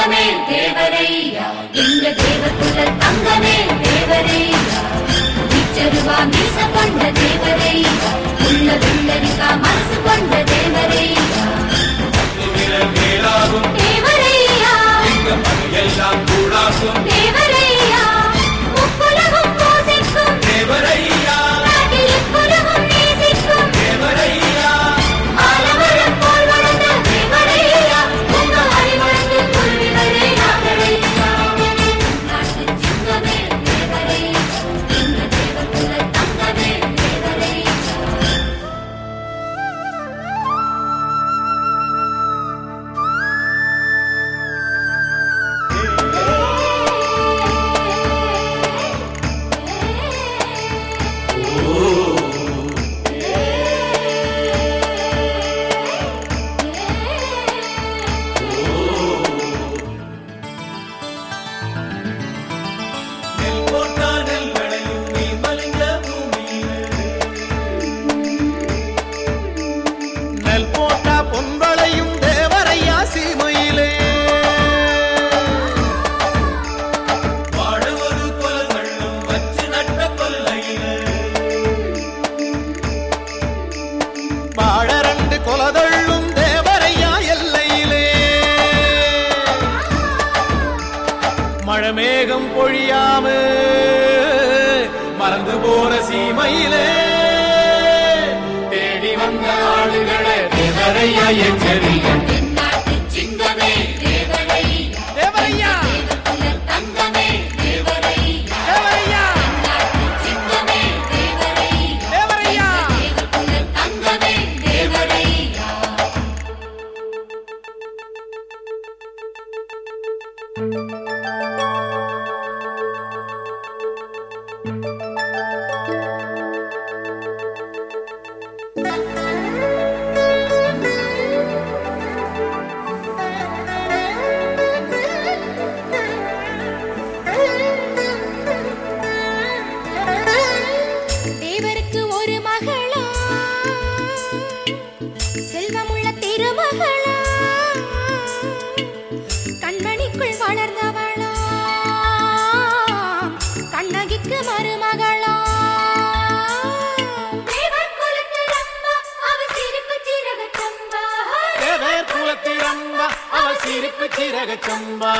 தங்கமே தேவரையா எங்க தேவகுல தங்கமே தேவரையா நிச்சருவா மீச கொண்ட தேவரையா உள்ள வெள்ளரிக்கா மனசு கொண்ட தேவரையா தேவரையா எல்லாம் கூடாகும் தேவரையா முப்புலகும் போசிக்கும் தேவரையா நாட்டில் நேசிக்கும் தேவரையா ஆலமரம் போல் வளர்ந்த தேவரையா உங்க அறிவழந்து குருவிவரே நாகரையா நாட்டு சிங்கமே தேவரையா எங்க தேவகுல தங்கமே தேவரையா மழமேகம் பொழியாம மறந்து போன சீமையிலே தேடி வந்த ஆளுகளை தேவரையா எச்சரிக்கை சம்பா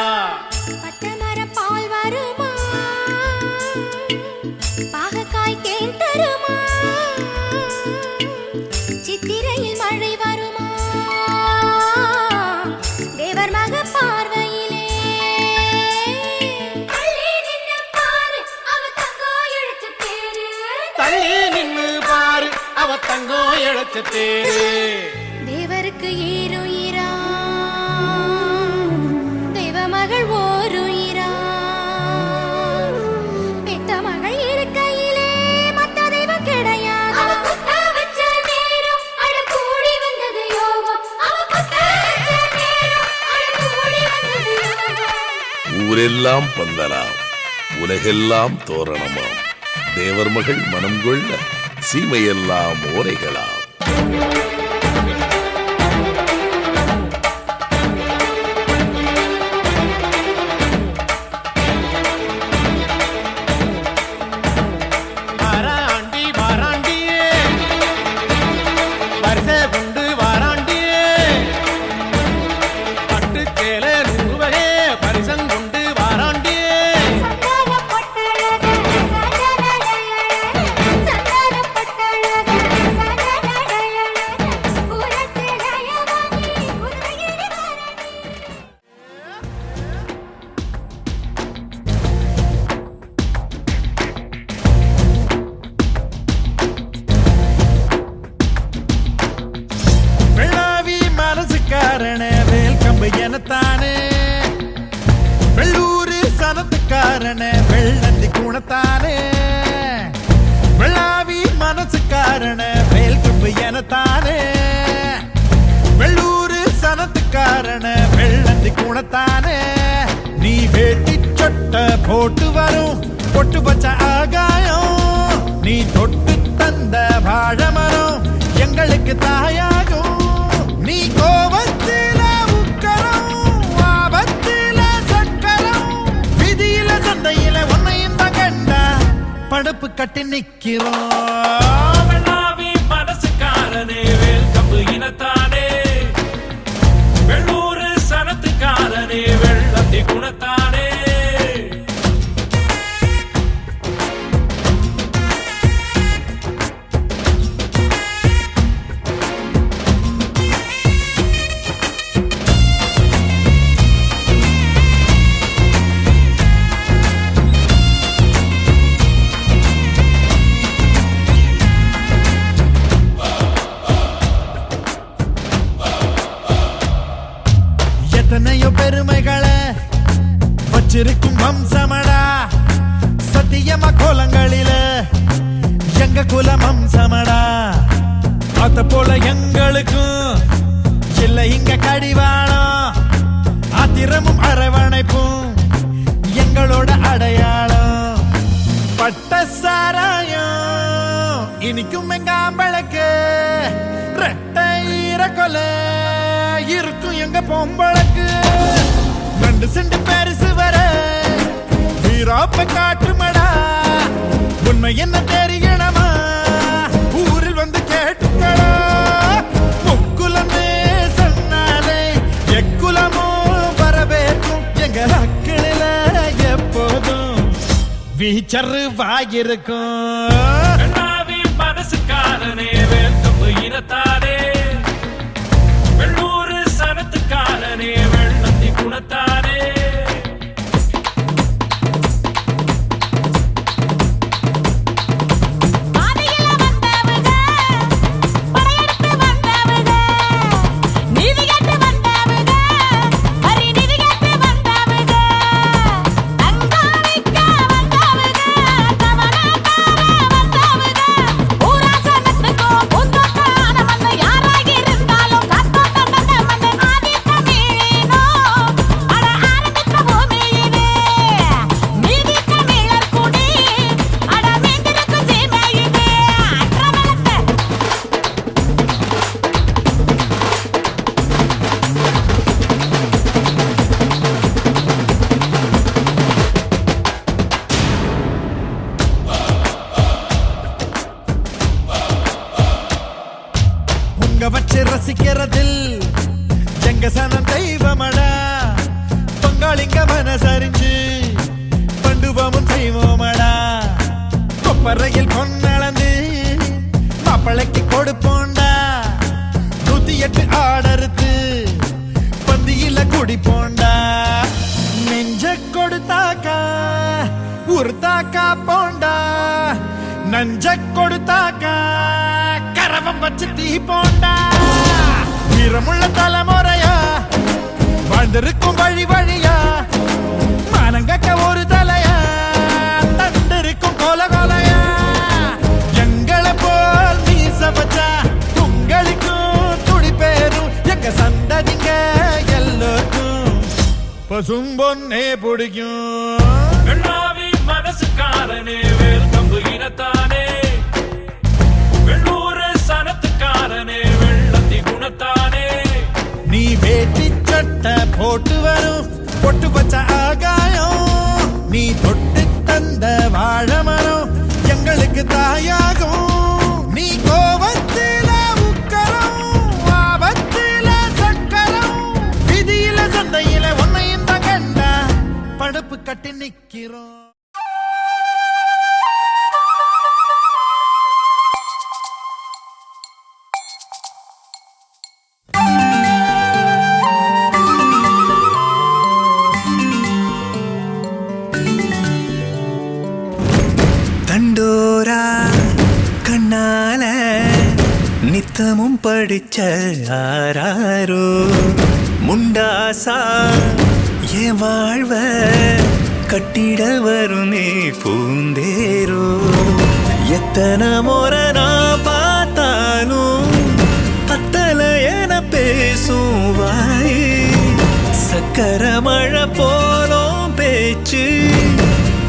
பட்டமர பால் வருமா பாகக்காய் தேன் தருமா சித்திரையில் மழை வருமா தேவர் மக பார்வையிலே தள்ளி நின்னு பாரு அவ தங்கோ இழைச்ச தேரு தேவருக்கு ஏறுயிரா மகள் ஓருயிரா பெத்த மகள் இருக்கையிலே மத்த தெய்வம் கிடையாது ஊரெல்லாம் பந்தலாம் உலகெல்லாம் தோரணமாம் தேவர் மகள் மனம் கொள்ள சீமையெல்லாம் ஓரைகளாம் எனத்தானே வெள்ளூரு சனத்துக்காரன வெள்ளந்தி குணத்தானே வெள்ளாவி மனசுக்காரன வேல் கம்பு எனத்தானே வெள்ளூரு சனத்துக்காரன வெள்ளந்தி குணத்தானே நீ வேட்டி சொட்ட போட்டு வரும் பொட்டு வச்ச ஆகாயம் நீ தொட்டு தந்த வாழமரம் எங்களுக்கு தாயாகும் நீ கோபத்தில உக்கரம் ஆபத்தில தடுப்பு கட்டி நிக்கிறோம். மனசுக்காரனே வேல் கம்பு இனத்தானே, வெள்ளூர் சனத்துக்காரனே வெள்ளத்தி குணத்தானே. எத்தனையோ பெருமைகளை வச்சிருக்கும் வம்சமடா, சத்தியமா கோலங்களில எங்க குலம் வம்சமடா. அத போல எங்களுக்கும் இல்ல இங்க கடிவாளம், ஆத்திரமும் அரவணைப்பும் எங்களோட அடையாளம். பட்ட சாராயம் இனிக்கும் எங்க ஆம்பளுக்கு, ரெட்டை ஈர கொலை இருக்கும் எங்க பொம்பளுக்கு. 2 செண்டு பெருசு வர வீராப்ப காட்டுமடா, உண்மை என்ன தெரியணுமா ஊரில் வந்து கேட்டுக்கடா. முக்குலமே சொன்னாலே எக்குலமும் வரவேற்கும் எங்க அக்கிளில எப்போதும் வீச்சரு வாயிருக்கும். மனசுக்காரனே வேல் கம்பு இனத்தானே, வெள்ளூர் சனத்துக்காரனே வெள்ளத்தி குணத்தானே. வச்சு ரசிக்கிறதில் எங்க சனம் தெய்வமடா. பொங்காளிங்க மனசறிஞ்சு பண்டுவமும் செய்வோமடா. கொப்பரையில் பொன்னளந்து மாப்பிளைக்கு கொடுப்போண்டா. 108 ஆடறுத்து பந்தியில குடிப்போண்டா. நெஞ்ச கொடுத்தாக்கா உருத்தாக்கா போண்டா, நஞ்ச கொடுத்தாக்கா கரவம் வச்சு தீ போண்டா. வீரமுள்ள தலைமுறையா வாழ்ந்திருக்கும் வழி வழியா, மானங்கக்க ஒரு தலையா தந்திருக்கும் கோல கோலையா. எங்களை போல் மீச வச்சா உங்களுக்கும் துடி பேரும் எங்க சந்ததிங்க எல்லோருக்கும் பசும்பொன்னே பிடிக்கும். மனசுக்காரனே வேல் கம்பு இனத்தானே, வெள்ளூர் சனத்துக்காரனே வெள்ளத்தி குணத்தானே. நீ வேட்டி சட்டை போட்டு வரும் பொட்டு வச்ச ஆகாயம், நீ தொட்டு தந்த வாழ மரம் எங்களுக்கு தாயாகும். நீ கோவத்தில உக்கரம், ஆபத்தில சக்கரம், விதியில சந்தையில உன்னையும் தான் கண்டா படுப்பு கட்டி நிக்கிறோம். தண்டோரா கண்ணால நித்தமும் படிச்ச ஆராரோ, முண்டாசா என் வாழ்வ கட்டிட வருமே பூந்தேரோ. எத்தனை முறை நான் பார்த்தாலும் பத்தல என பேசும் வாய், சக்கர மழை போலும் பேச்சு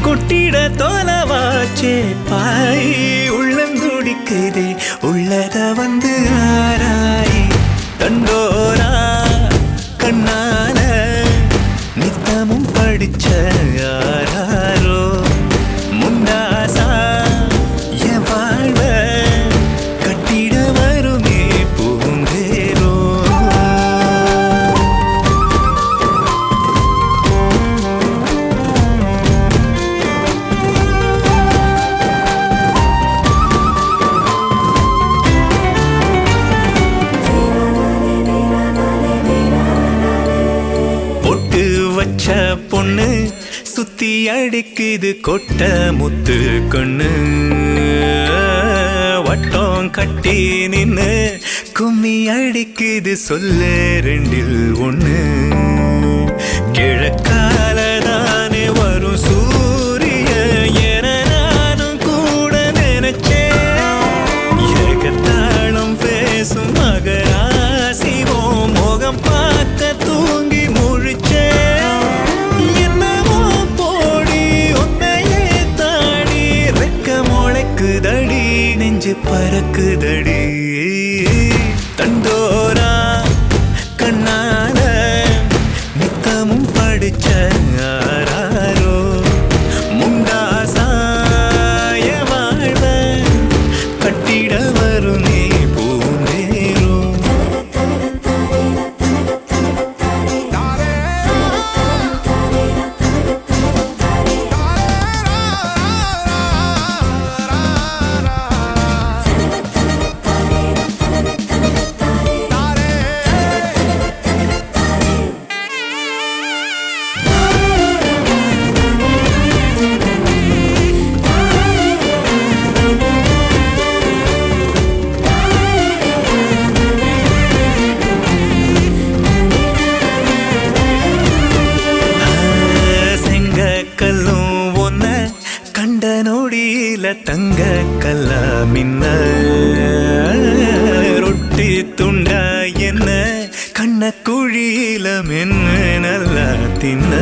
கொட்டிட தொலைவாச்சே பாய். உள்ளந்துடிக்குதே உள்ளத வந்து ஆராய். தண்டோரா கண்ணால நித்தமும் படிச்ச யாரோ, முண்டாசா வச்ச பொண்ணு சுத்தி அடிக்குது கொட்ட முத்து கண்ணு வட்டம் கட்டி நின்னு கும்மி அடிக்குது சொல்லு ரெண்டில் ஒண்ணு கிழக்கால தானே வரும் சூரிய என நானும் கூட நினைச்சேன் ஏகத்தாளம் பேசும் மகராசிவோம் முகம் பார்க்க தூங்கி முழிச்சேன் என்னவோ போடி உன்னையே தாடி ரெக்க முளைக்குதடி நெஞ்சு பறக்குதடி தண்டோரா கண்ணால நித்தமும் படிச்ச ஆராரோ முண்டாசாய வாழ்வ கட்டிட வரும் நீ பூந்தேரோ செங்கக்கல்லும் ஒன்ன கண்ட நொடியில தங்க கல்லா மின்ன ரொட்டி துண்டா என்ன கண்ண குழியில மென்ன நல்லா தின்ன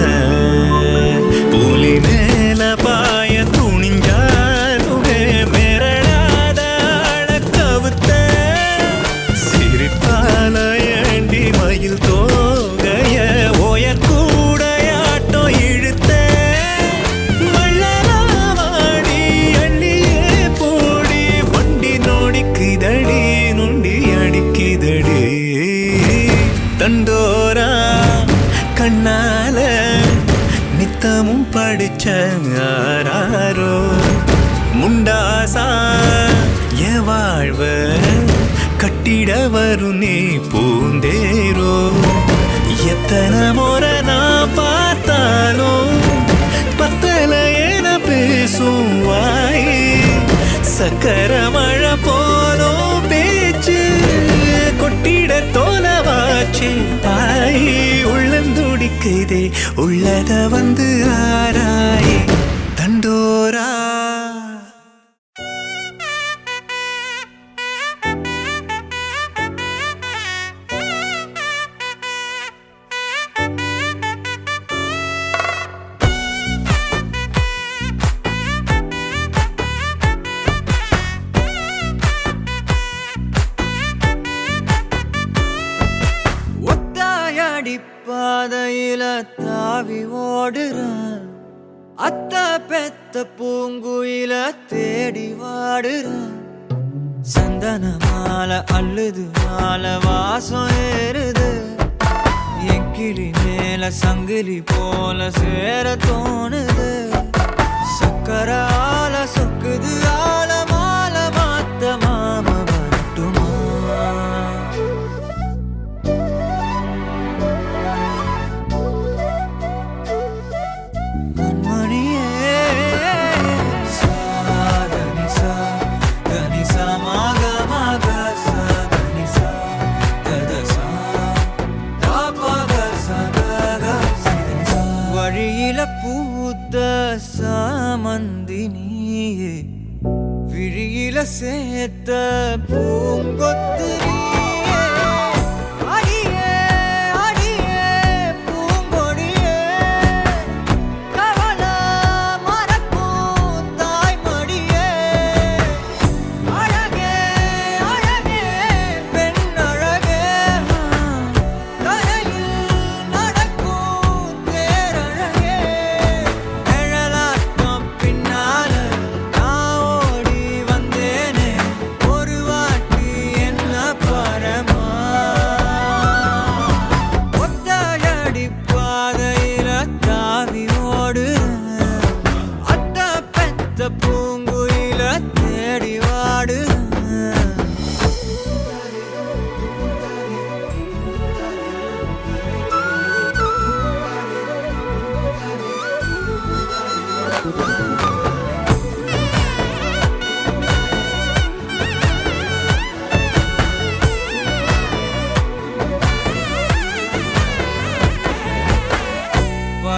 புலி மேல பாய துணிஞ்சாலுமே மிரளாத அழக்கவுத்த சிரிப்பால ஏண்டி மயில் தோகைய ஓயர் கூடையாட்டம் இழுத்த மள்ளலாவாடி அள்ளியே போடி வண்டி நோடிக்குதடி நொண்டி அடிக்குதடி தண்டோரா கண்ணால நித்தமும் படிச்ச ஆராரோ முண்டாசா என் வாழ்வ கட்டிட வரும் நீ பூந்தேரோ எத்தனை முறை நான் பார்த்தாலும் பத்தல என பேசும் வாய் சக்கர மழை போலும் பேச்சு கொட்டிட தோலவாச்சு பாய் உள்ளந்துடிக்குதே உள்ளத வந்து ஆராய் தண்டோரா ஒத்தாயடி பாதையில தாவி ஓடுறான் அத்த பெத்த பூங்குயில தேடி வாடுறான் சந்தன மாலை அள்ளுது மாலை வாசம் ஏறுது என் கிளி மேல சங்கிலி போல சேர தோணுது சக்கர ஆல சொக்குது ஆல மால மாத்த மாம வரட்டுமா கண்மணியே சாதனிசா கனிசா மாக மாக சாதனிசா ததசா தாபக சதக சிதனிசா வழியில பூத்த சாமந்தி நீயே விழியில சேர்த்த பூங்கொத்து நீயே அடியே அடியே பூங்கொடியே கவல மறக்கும் தாய்மடியே அழகே அழகே பெண் அழகே கரையில் நடக்கும் தேரழகே நிழலாட்டம் பின்னால நான் ஓடி வந்தேனே ஒரு வாட்டி என்ன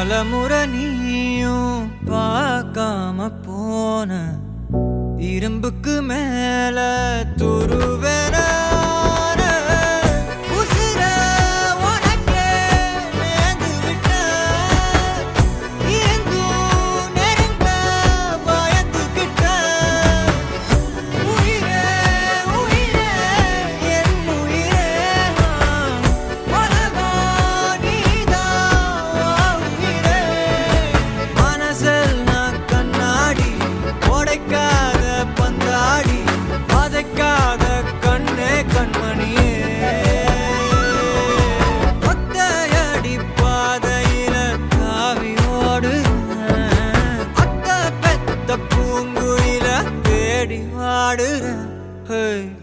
பலமுறை நீயும் பார்க்காம போன இரும்புக்கு மேல துருவேன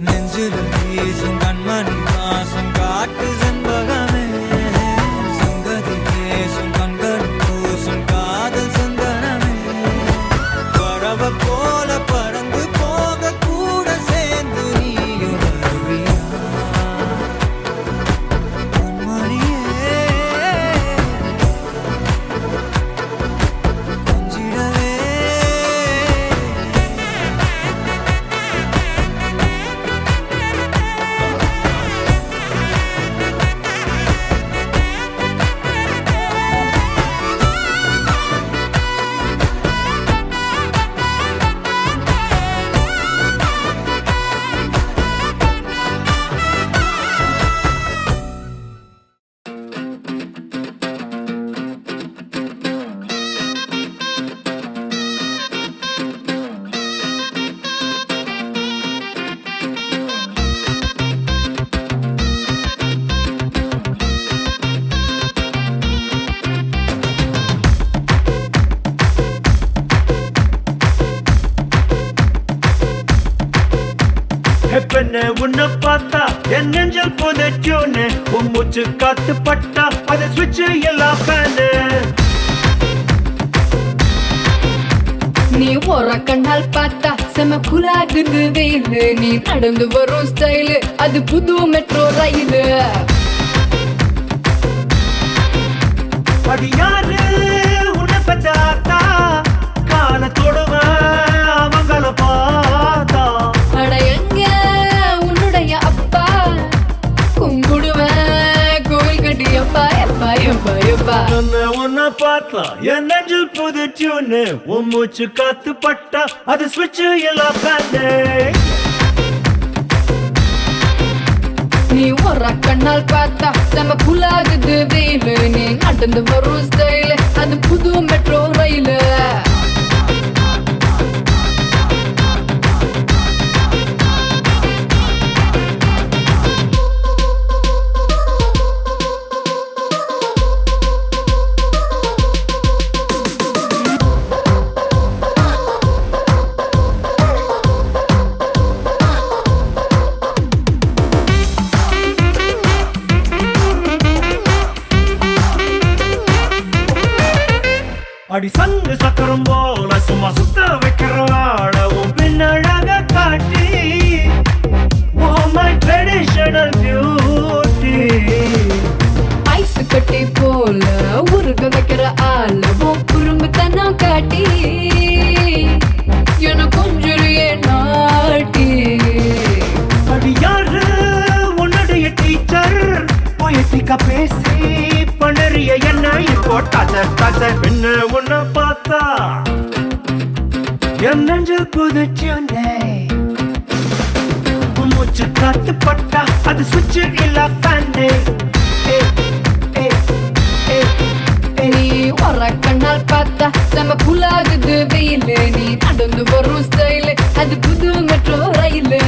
நெஞ்சில் வீசும் கண்மணி வாசம் காட்டு செண்பகமே சங்கதி பேசும் கண்கள் பூசும் காதல் சந்தனமே பறவை போல பறந்து போக கூட சேர்ந்து நீயும் வருவியா கண்மணியே கொஞ்சிடவே பெண்ணே உன்னை பார்த்தா என் நெஞ்சல் புதைச்சோன்னு உன் மூச்சு காத்து பட்டா அதை சுவிட்சு எல்லாம் ஃபேனு நீ ஒரு கண்ணால் பார்த்தா செம குலாகுது வெயிலு நீ நடந்து வரும் ஸ்டைலு அது புது மெட்ரோ ரயிலு அது யாரு உன்னை பார்த்தாத்தா காலத்தோடுவ அவங்கள பார்த்தா அட எங்க உன்னுடைய அப்பா கும்பிடுவேன் கோவில் கட்டி எப்பா எப்பா எப்பா எப்பா உன்னை பார்த்தா என் நெஞ்சில் புதைச்சோன்னு உன் மூச்சு காத்து பட்டா அது சுவிட்சு எல்லாம் ஃபேனு நீ ஒரு கண்ணால் பார்த்தா செம குலாகுது வெயிலு நீ நடந்து வரும் ஸ்டைலு அது புது மெட்ரோ ரயிலு அடி சங்கு சக்கரம் போல சும்மா சுத்த வைக்கிறாட உன் பின்னழக காட்டி Oh my traditional beauty ice கட்டி போல உருக வைக்கிற ஆள குறும்புத்தனம் காட்டி என கொஞ்சுறியே நாட்டி அடி யாரு உன்னுடைய டீச்சர் பொயட்டிக்கா பேசி பண்ணறிய என்ன இப்போ தச என்ன உன்னை பார்த்தா என் நெஞ்சில் புதைச்சோன்னே மூச்சு காத்து பட்டா அது சுவிட்சு இல்ல ஃபேனு நீ ஒரு கண்ணால் பார்த்தா செம குலாகுது வெயிலு நீ நடந்து வரும் ஸ்டைலு அது புது மெட்ரோ ரயிலு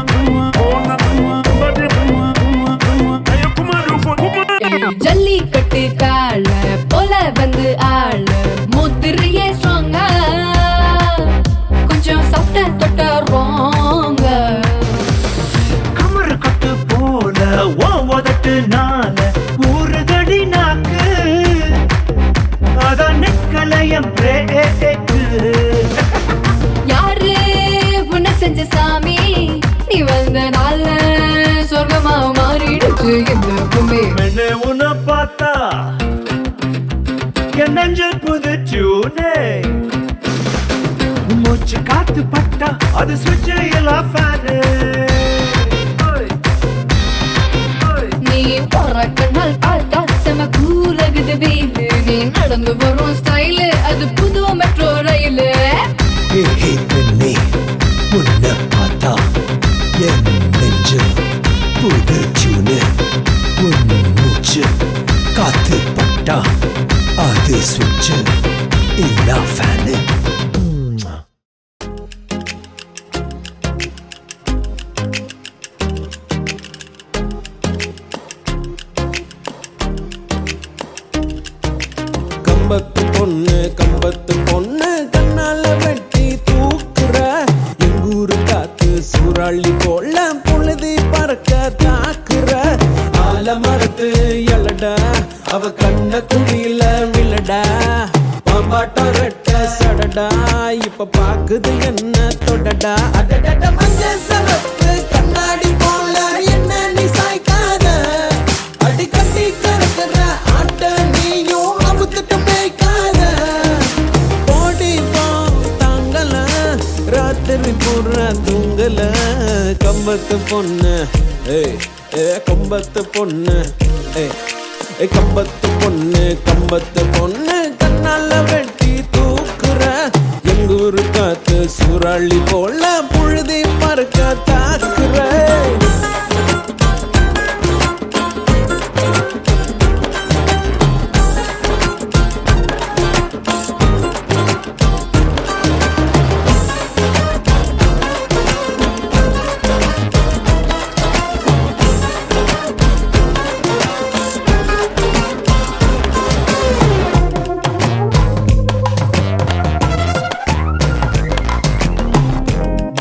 Come on, காட்டுனால ஊறுகடி நாக்கு அதான் நிக்கலையம் பிரேக்கு யாரு உன்னை செஞ்ச சாமி நீ வந்த நாள்ல சொர்க்கமா மாறிடுச்சு இந்த பூமி மென்னு உன்னை பார்த்தா என் நெஞ்சில் புது டியூனே மூச்சு காத்து பட்டா அது சுவிட்ச் எல்லாம் ஃபேனு நீ பறக்கண்ணால் பார்த்தா செம கூலகுது வெயிலு நீ நடந்து வரும் ஸ்டைலு அது புது மெட்ரோ ரயிலு பெண்ணே உன்னை பார்த்தா என் நெஞ்சு புது டியூனு உன் மூச்சு காத்து பட்டா அது சுவிட்ச் இல்லா ஃபேனு கம்பத்து பொண்ணு கண்ணால வெட்டி தூக்குற எங்கூரு காத்து சூறாளி போல பொழுதி பறக்க தாக்குற ஆல மரத்து எலடா அவ கண்ண குடியில விழடா பாம்பாட்டம் ரெட்ட சடடா இப்ப பாக்குது என்ன தொடடா அடடட மஞ்ச சவப்பு கண்ணாடி போல என்ன நீ சாய்க்காத அடி கட்டி கறக்குற ஆட்ட நீயும் அவுத்துட்டு மேய்க்காத போடி போ தாங்கல ராத்திரி பூரா தூங்கல கம்பத்து பொண்ணு கம்பத்து பொண்ணு கம்பத்து பொண்ணு கண்ணால வெட்டி தூக்குற எங்கூரு காத்து சூறாளி போல புழுதி மறக்க தாக்குற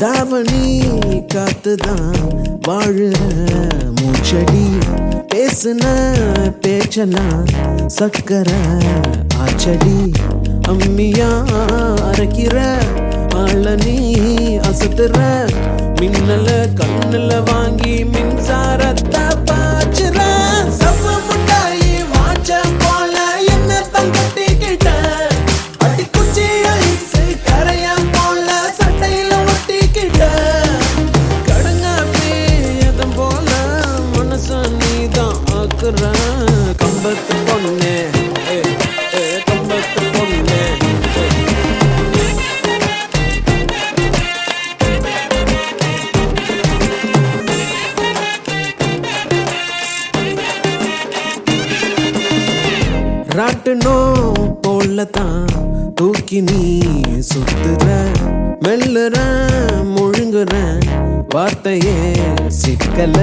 தாவணி காத்துதான் வாழுற மூச்சடி பேசுன பேச்சலாம் சக்கர ஆச்சடி அம்மியா அரைக்கிற ஆள நீ அசத்துற மின்னல கண்ணுல வாங்கி மின்சாரத்தை பாச்சுற சவ முட்டாயி வாச்ச போல என்ன தங்கட்டிக்கிட்ட அடி குச்சி ஐசு கரையா போல சட்டையில ஒட்டிக்கிட்ட கடங்காப்பி எதம் போல மனச நீதான் ஆக்குற கம்பத்து பொண்ணு கம்பத்து பொண்ணு ராட்டுனோ போலதான் தூக்கி நீ சுத்துற மெல்லுற முழுங்குற வார்த்தையே சிக்கல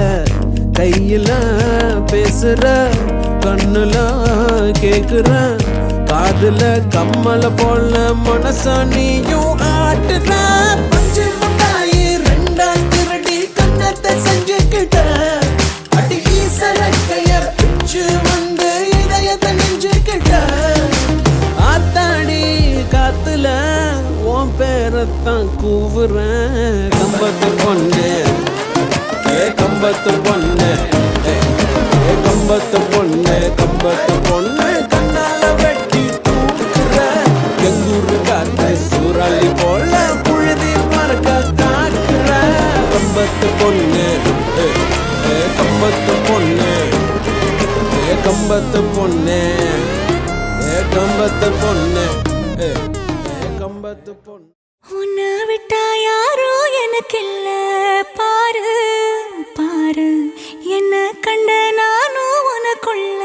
கையில பேசுற கண்ணுல கேக்குற காதுல கம்மல போல மனச நீயும் ஆட்டுற பஞ்சு முட்டாயி ரெண்டா திருடி கண்ணத்தை செஞ்சுக்கிட்ட அடி ஈசரக்கைய பிச்சு வந்து இதயத்தை நெஞ்சுக்கிட்ட ஆத்தாடி காத்துல உன் பேரத்தான் கூவுறேன் கம்பத்து பொண்ணு கம்பத்து பொண்ணு கம்பத்து பொண்ணு கம்பத்து பொண்ணு கண்ணால வெட்டி தூக்குற எங்கூரு காத்து சூறாளி போல புழுதி மறக்க தாக்குற கம்பத்து பொண்ணு கம்பத்து பொண்ணு கம்பத்து பொண்ணு கம்பத்து பொண்ணு கம்பத்து பொண்ணு உன்னை விட்டா யாரோ எனக்கில்ல பாரு பாரு என்ன கண்ட நானும் உனக்குள்ள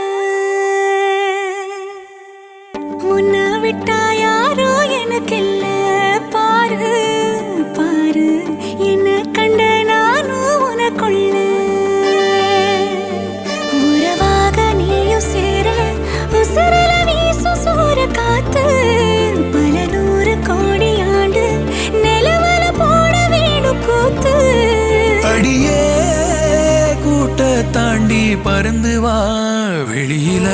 உன்னை விட்டா யாரோ எனக்கில்ல பாரு பாரு என்ன கண்ட நானும் உனக்குள்ள உறவாக நீயும் சேர உசரல வீசு சூற காத்து பல நூறு கோடி ஆண்டு நிலவல போட வேணும் கூத்து பறந்து வா வெளியில.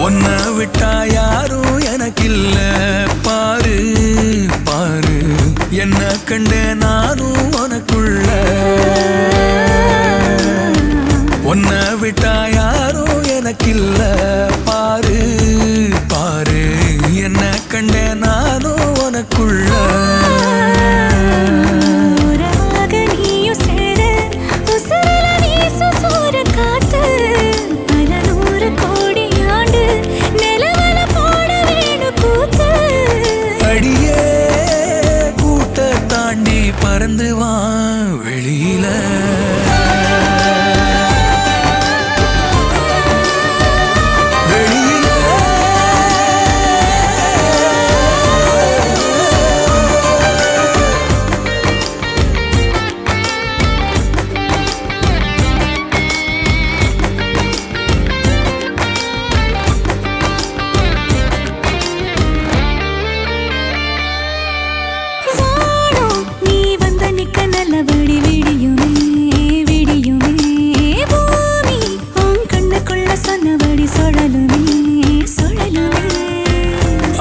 உன்னை விட்டா யாரும் எனக்கில்ல பாரு பாரு, என்ன கண்ட நானும் உனக்குள்ள. உன்னை விட்டா யாரும் எனக்கில்ல பாரு பாரு, என்ன கண்ட நானும் உனக்குள்ள. அடியே கூட்ட தாண்டி பறந்து வா வெளியில.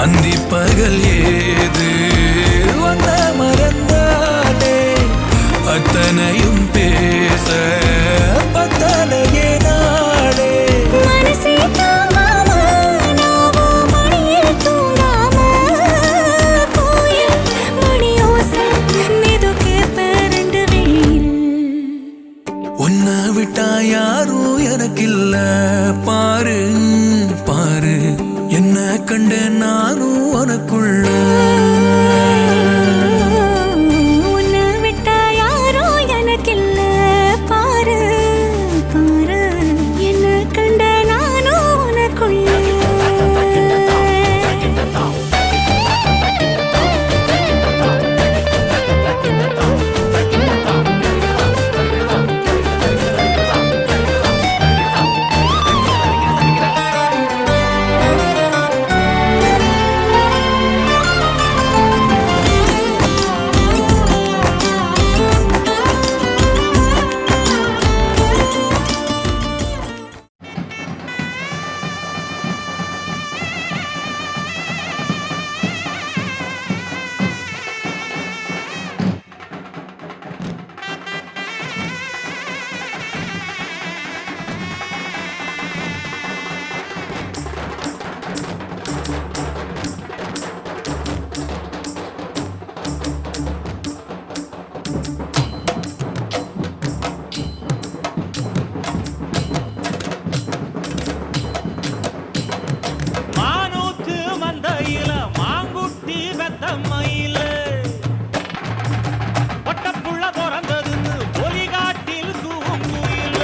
அந்தி பகல் ஏது வந்த மறந்தாலே, அத்தனையும் பேச பத்தலையே நாளே. மனசே தாங்காம நாவும் மணியில் தூங்காம, கோயில் மணியோசை மெது கேப்ப ரெண்டு வெயில். உன்னை விட்டா யாரும் எனக்கில்ல பாரு பாரு, என்ன கண்ட நானும் உனக்குள்ள. உன்னை விட்டா யாரோ எனக்கில்ல பாரு பாரு, என்ன கண்ட நானும் உனக்குள்ள. மானூத்து மந்தையில மாங்குட்டி வெத்தம்மையில, ஒட்டப்புள்ள பிறந்ததுன்னு ஒலிகாட்டில் தூங்குயில.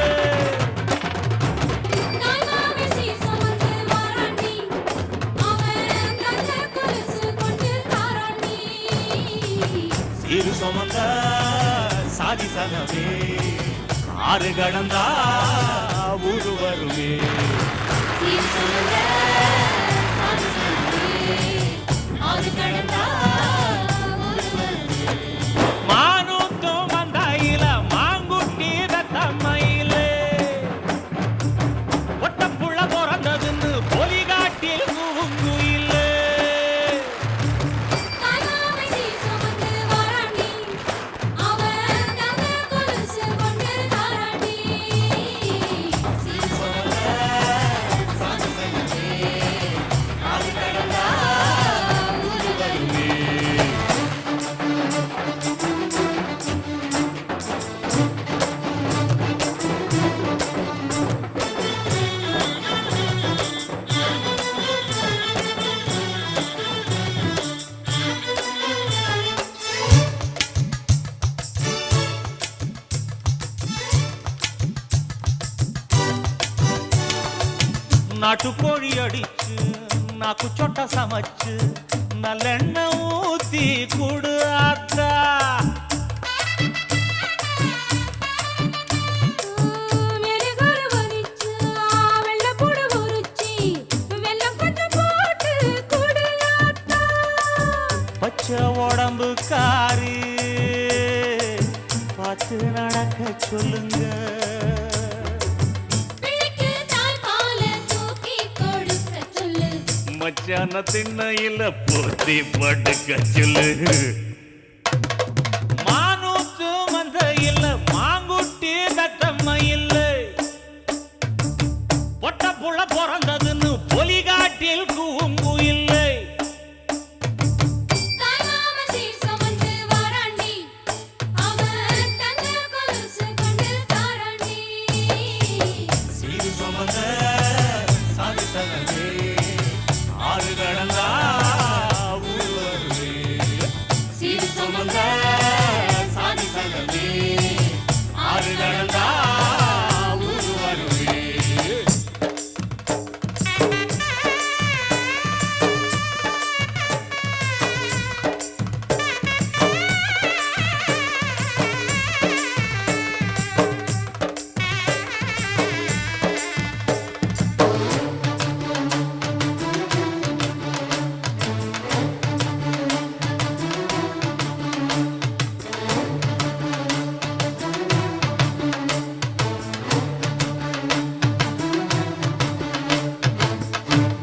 சீரு சுமந்த சாதி சனமே, ஆறு கடந்தா ஊரு வருமே. மானூத்தும் மந்தையில மாங்குட்டி வெத்தம்மையில, ஒட்டப்புள்ள பிறந்ததுன்னு பொலிகாட்டில் தூங்குயில. நாட்டுக்கோழி அடிச்சு நாக்கு சொட்ட சமைச்சு நல்லெண்ணெய் ஊத்தி குடு ஆத்தா. வெள்ளக்கூடு உரிச்சி வெள்ளம் சொல்லுங்க. பிள்ளைக்கு தாய்ப்பால தூக்கி கொடுக்க சொல்லு. மச்சான திண்ணையில போத்தி படுக்க சொல்லு. மானூத்து மந்த இல்ல மாங்குட்டி தத்தம்ம இல்ல. பொட்ட புள்ள பிறந்ததுன்னு பொலிகாட்டில் கூங்கு இல்லை. தாய் மாமா சீர் சுமந்து வாராண்டி. அவன் தங்க கொலுசு கொண்டு தாராண்டி. சீரு சுமந்த சாதி சகமே ஆறு கடந்தா ஊரு வருவே. சீர் சுமந்த சாதி சகமே ஆறு கடந்தா ஊரு வருவே.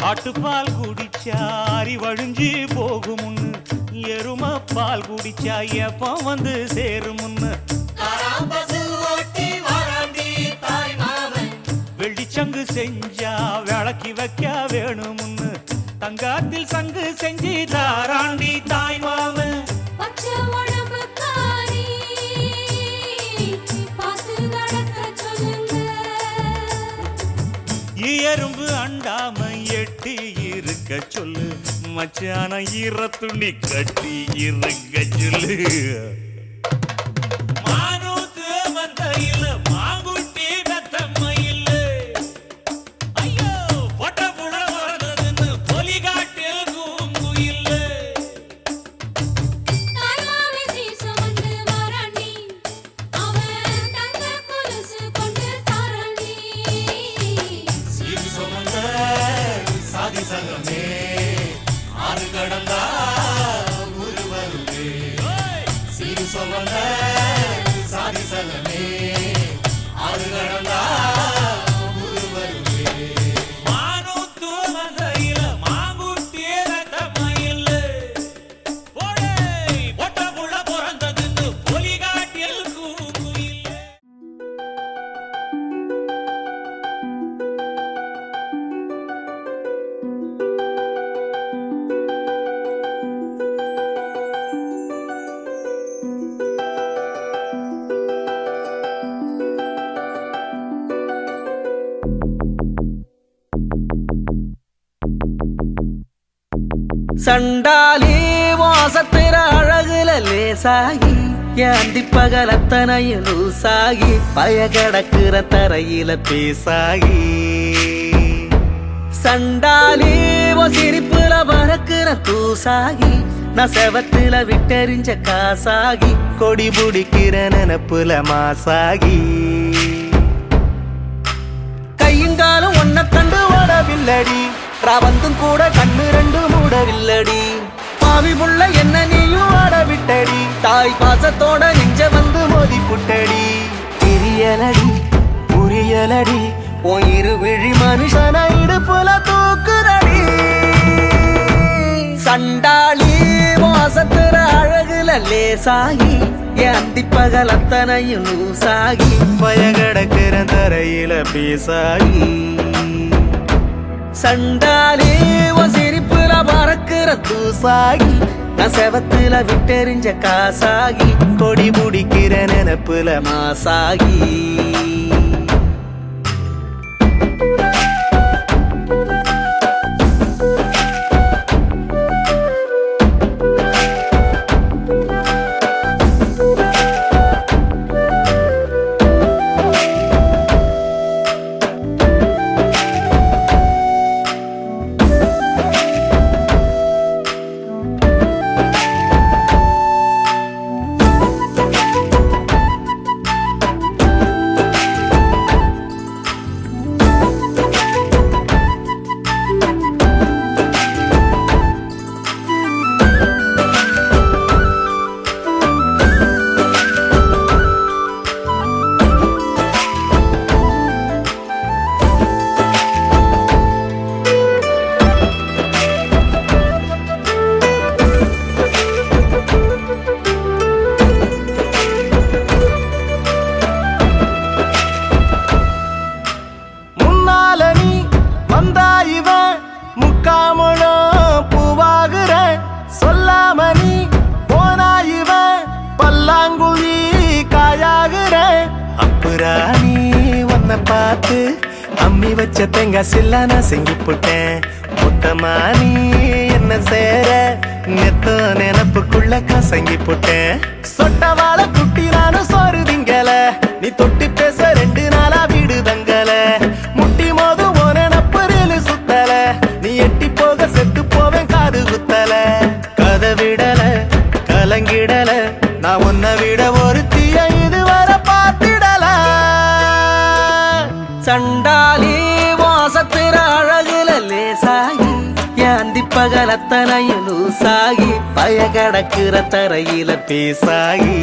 ஆட்டுப்பால் குடிச்சா அறிவழிஞ்சு போகுமுன்னு, எரும பால் குடிச்சா எப்ப வந்து சேருமுன்னு. வெள்ளிச்சங்கு செஞ்சா விளக்கி வைக்க வேணுமுன்னு, தங்காத்தில் சங்கு செஞ்சு தாராண்டி தாய் மாமன். பச்சை உடம்புக்காரி பார்த்து நடக்க சொல்லுங்க. எறும்பு அண்டாம எட்டி இருக்க சொல்லு. மச்சான ஈர துணி கட்டி இருக்க சொல்லு. மானூத்து மந்தையில மாங்குட்டி தத்தம்ம இல்ல. ஐயோ பொட்ட புள்ள பிறந்ததுன்னு பொலிகாட்டில் கூங்கு இல்ல. தாய் மாமா சீர் சுமந்து வாராண்டி. அவன் தங்க கொலுசு கொண்டு தாராண்டி. சீர் சுமந்த சாதி சங்கமே ஆறு கடந்தா ஊரு வருவே. சீர் சுமந்த சாதி சங்கமே ஆறு கடந்தா ஊரு வருவே. மானூத்து மந்தையில மாங்குட்டி தத்தம்ம இல்ல. போடே பொட்ட புள்ள பிறந்ததுன்னு பொலிகாட்டில் கூங்கு இல்ல. சண்டாலி வாசத்திர அழகுல லேசாகி ஏந்தி பகலத்தனையும் லூசாகி பயகடக்குற தரையில பேசாகி. சண்டாலி சிரிப்புல பறக்குற தூசாகி நான் செவத்துல விட்டெறிஞ்ச காசாகி கொடி பிடிக்கிற நினப்புல மாசாகி. கையுங்காலும் ஒன்ன கண்டு ஓடவில்லடி, ரவந்தும் கூட கண்ணு ரெண்டு மூடவில்லடி. பாவி புள்ள என்ன நீயும் ஆட விட்டடி, தாய் பாசத்தோட நெஞ்ச வந்து மோதி புட்டடி. தெரியலடி புரியலடி உன் இருவிழி மனுஷன இடுப்புல தூக்குறடி. சண்டாளி வாசத்துற அழகுல லேசாகி ஏந்தி பகல் அத்தனையும் லூசாகி பயகடக்கிற தரையில பேசாகி. சண்டாலே சிரிப்புல பறக்குற தூசாகி நான் செவத்துல விட்டெறிஞ்ச காசாகி கொடி பிடிக்கிற நினப்புல மாசாகி. அம்புராணி உன்னை பார்த்து அம்மி வச்ச தேங்காய் சில்லா நான் செஞ்சு போட்டேன். முட்டமானி என்ன சேர நெத்தோ நினப்புக்குள்ள கசங்கி போட்டேன். சொட்டவாள குட்டி நானும் சோறு திங்கல, நீ தொட்டு பேச 2 நாளா வீடு தங்கல. முட்டி மோது ஓன நப்பரில் சுத்தல, நீ எட்டி போக செத்து போவேன் காது குத்தல. கதை விடல கலங்கிடல, நான் உன்னை விட ஒரு தீய இதுவரை பார்த்திடல. சண்டாலி வாசத்திர அழகுல லேசாகி ஏந்தி பகலத்தனையும் லூசாகி பய கடக்குற தரையில பேசாகி.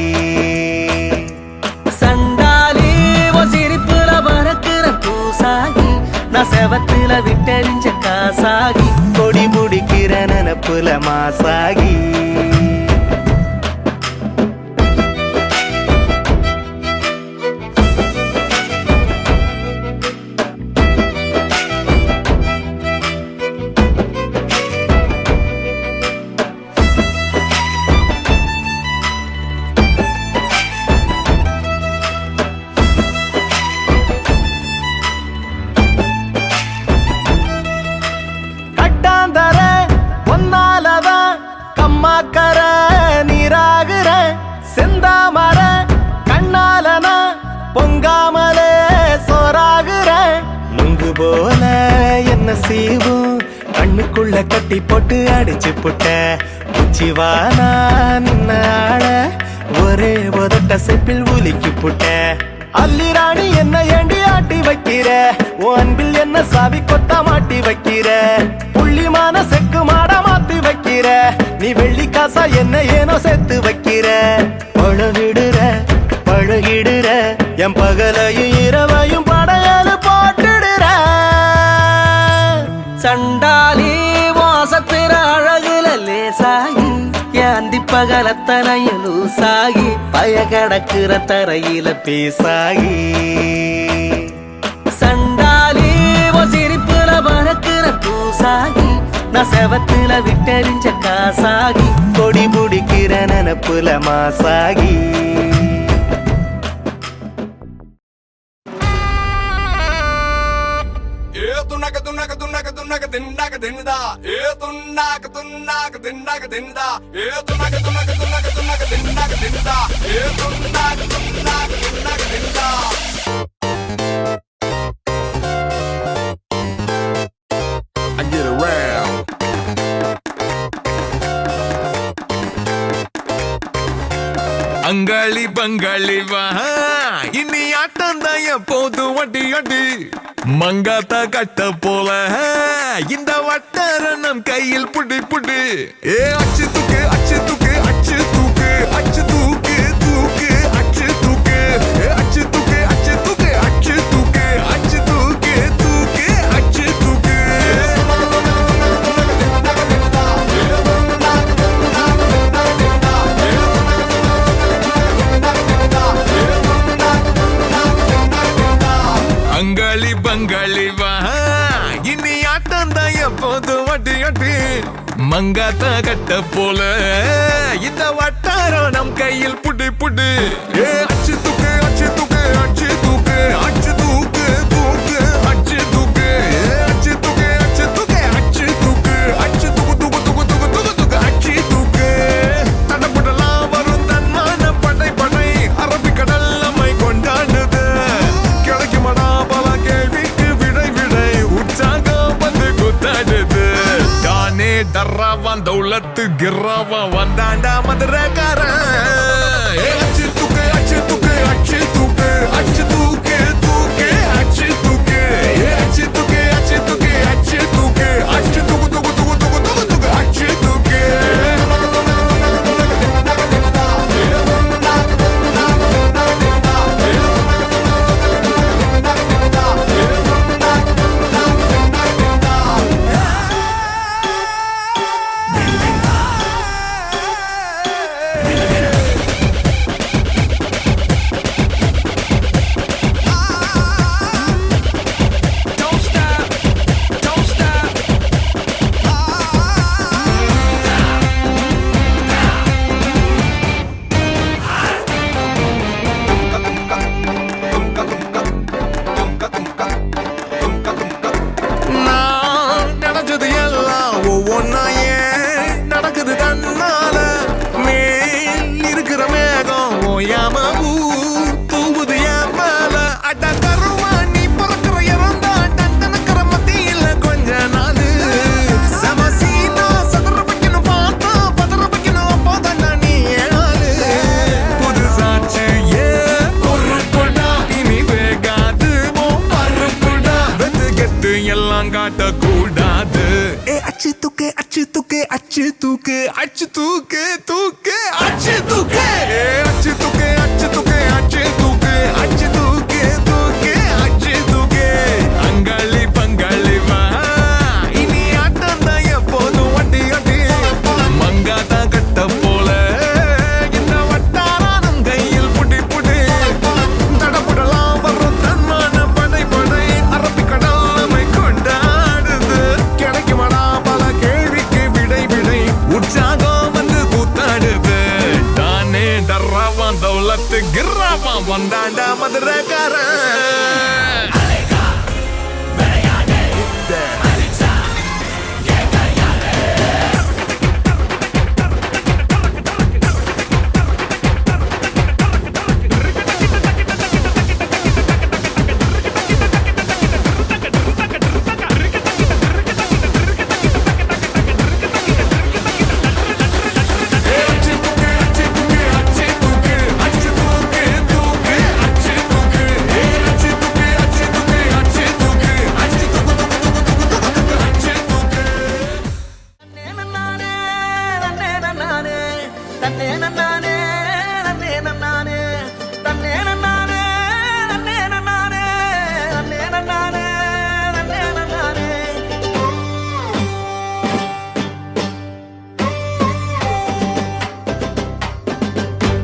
சண்டாலி சிரிப்புல பறக்குற பூசாகி நான் செவத்துல விட்டெறிஞ்ச காசாகி கொடி முடிக்கிற நினப்புல மாசாகி. கம்மாக்கர நீராகிற செந்தாமர கண்ணாலனா பொங்காமலே சோறாகிற. நுங்கு போல என்ன சீவும் கண்ணுக்குள்ள கட்டி போட்டு அடிச்சு புட்ட. உச்சிவானா நின்ன ஆள ஒரே உதட்ட செப்பில் உலுக்கி புட்ட. அல்லிராணி என்ன ஏண்டி ஆட்டி வைக்கிற, உன் அன்பில் என்ன சாவி கொத்த மாட்டி வைக்கிற. புள்ளிமான செக்கு மாட மாத்தி வைக்கிற, நீ வெள்ளி காசா என்ன ஏனோ சேர்த்து வைக்கிற. பழகிடுற பழகிடுற என் பகலையும் இரவையும் படையலு போட்டுடுற. சண்டாலி வாசத்திர அழகுல லேசாகி ஏந்தி பகலத்தனையும் லூசாகி பய கடக்குற தரையில பேசாகி. சண்டாலி சிரிப்புல பறக்குற பூசாகி நான் செவத்துல விட்டெறிஞ்ச காசாகி கொடி முடிக்கிற நினப்புல மாசாகி. அங்காளி பங்காளி வா இனி ஆட்டம் தான் எப்போது வட்டி அடி மங்காத்த கட்ட போல இந்த வட்டாரணம் கையில் புடி புடி. ஏ அச்சு தூக்கு அச்சு தூக்கு அச்சு தூக்கு அச்சு தூக்கு தூக்கு அச்சு தூக்கு அச்சு தூக்கு அச்சு தூக்கு அச்சு தூக்கு அச்சு தூக்கு தூக்கு அச்சு தூக்கு. அங்காளி பங்காளி வா இனி ஆட்டம் தான் எப்போது வட்டி அட்டி மங்காத்த கட்ட போல இந்த வட்டாரம் நம் கையில் புடி புடி. ஏ அச்சு தூக்கு அச்சு தூக்கு அச்சு தூக்கு அச்சு தூக்கு தூக்கு அச்சு தூக்கு அச்சு தூக்கு அச்சு தூக்கு அச்சு தூக்கு அச்சு தூக்கு தூக்கு தூக்கு தூக்கு தூக்கு தூக்கு அச்சு தூக்கு. தடப்படலாம் வரும் தன்மான படை படை அரபிக்கடல் நம்மை கொண்டாடுது. கிடைக்குமடா பல கேள்விக்கு விடை விடை உற்சாகம் வந்து குத்தாடுது. தானே டர்ராவான் தௌலத்து கிர்ராவா வந்தாண்டா மதுரக்காரன். அச்சு தூக்கு அச்சு தூக்கு அச்சு தூக்கு அச்சு தூக்கு தூக்கு அச்சு தூக்கு அச்சு தூக்கு அச்சு தூக்கு அச்சு தூக்கு அச்சு தூக்கு தூக்கு தூக்கு தூக்கு தூக்கு தூக்கு அச்சு தூக்கு. வெக்கம் காட்ட கூடாது. அச்சு தூக்கு அச்சு தூக்கு அச்சு தூக்கு அச்சு தூக்கு தூக்கு அச்சு தூக்கு அச்சு தூக்கு அச்சு தூக்கு அச்சு தூக்கு அச்சு தூக்கு தூக்கு அச்சு தூக்கு. அங்காளி பங்காளி வா இனி ஆட்டம் தான் எப்போதும் வட்டி வட்டி. மங்காத்தா கட்ட போல இந்த வட்டாரம் கையில் புடி புடி. தடபுடலாம் வரும் தன்மான படை படை அரபிக்கடல் நம்மை கொண்டாடுது. கிடைக்குமடா பல கேள்விக்கு விடை விடை. உற்சாகம் வந்து கூத்தாடுது. தானே டர்ராவான் தௌலத்து கிர்ராவான் வந்தாண்டா மதுரக்காரன்.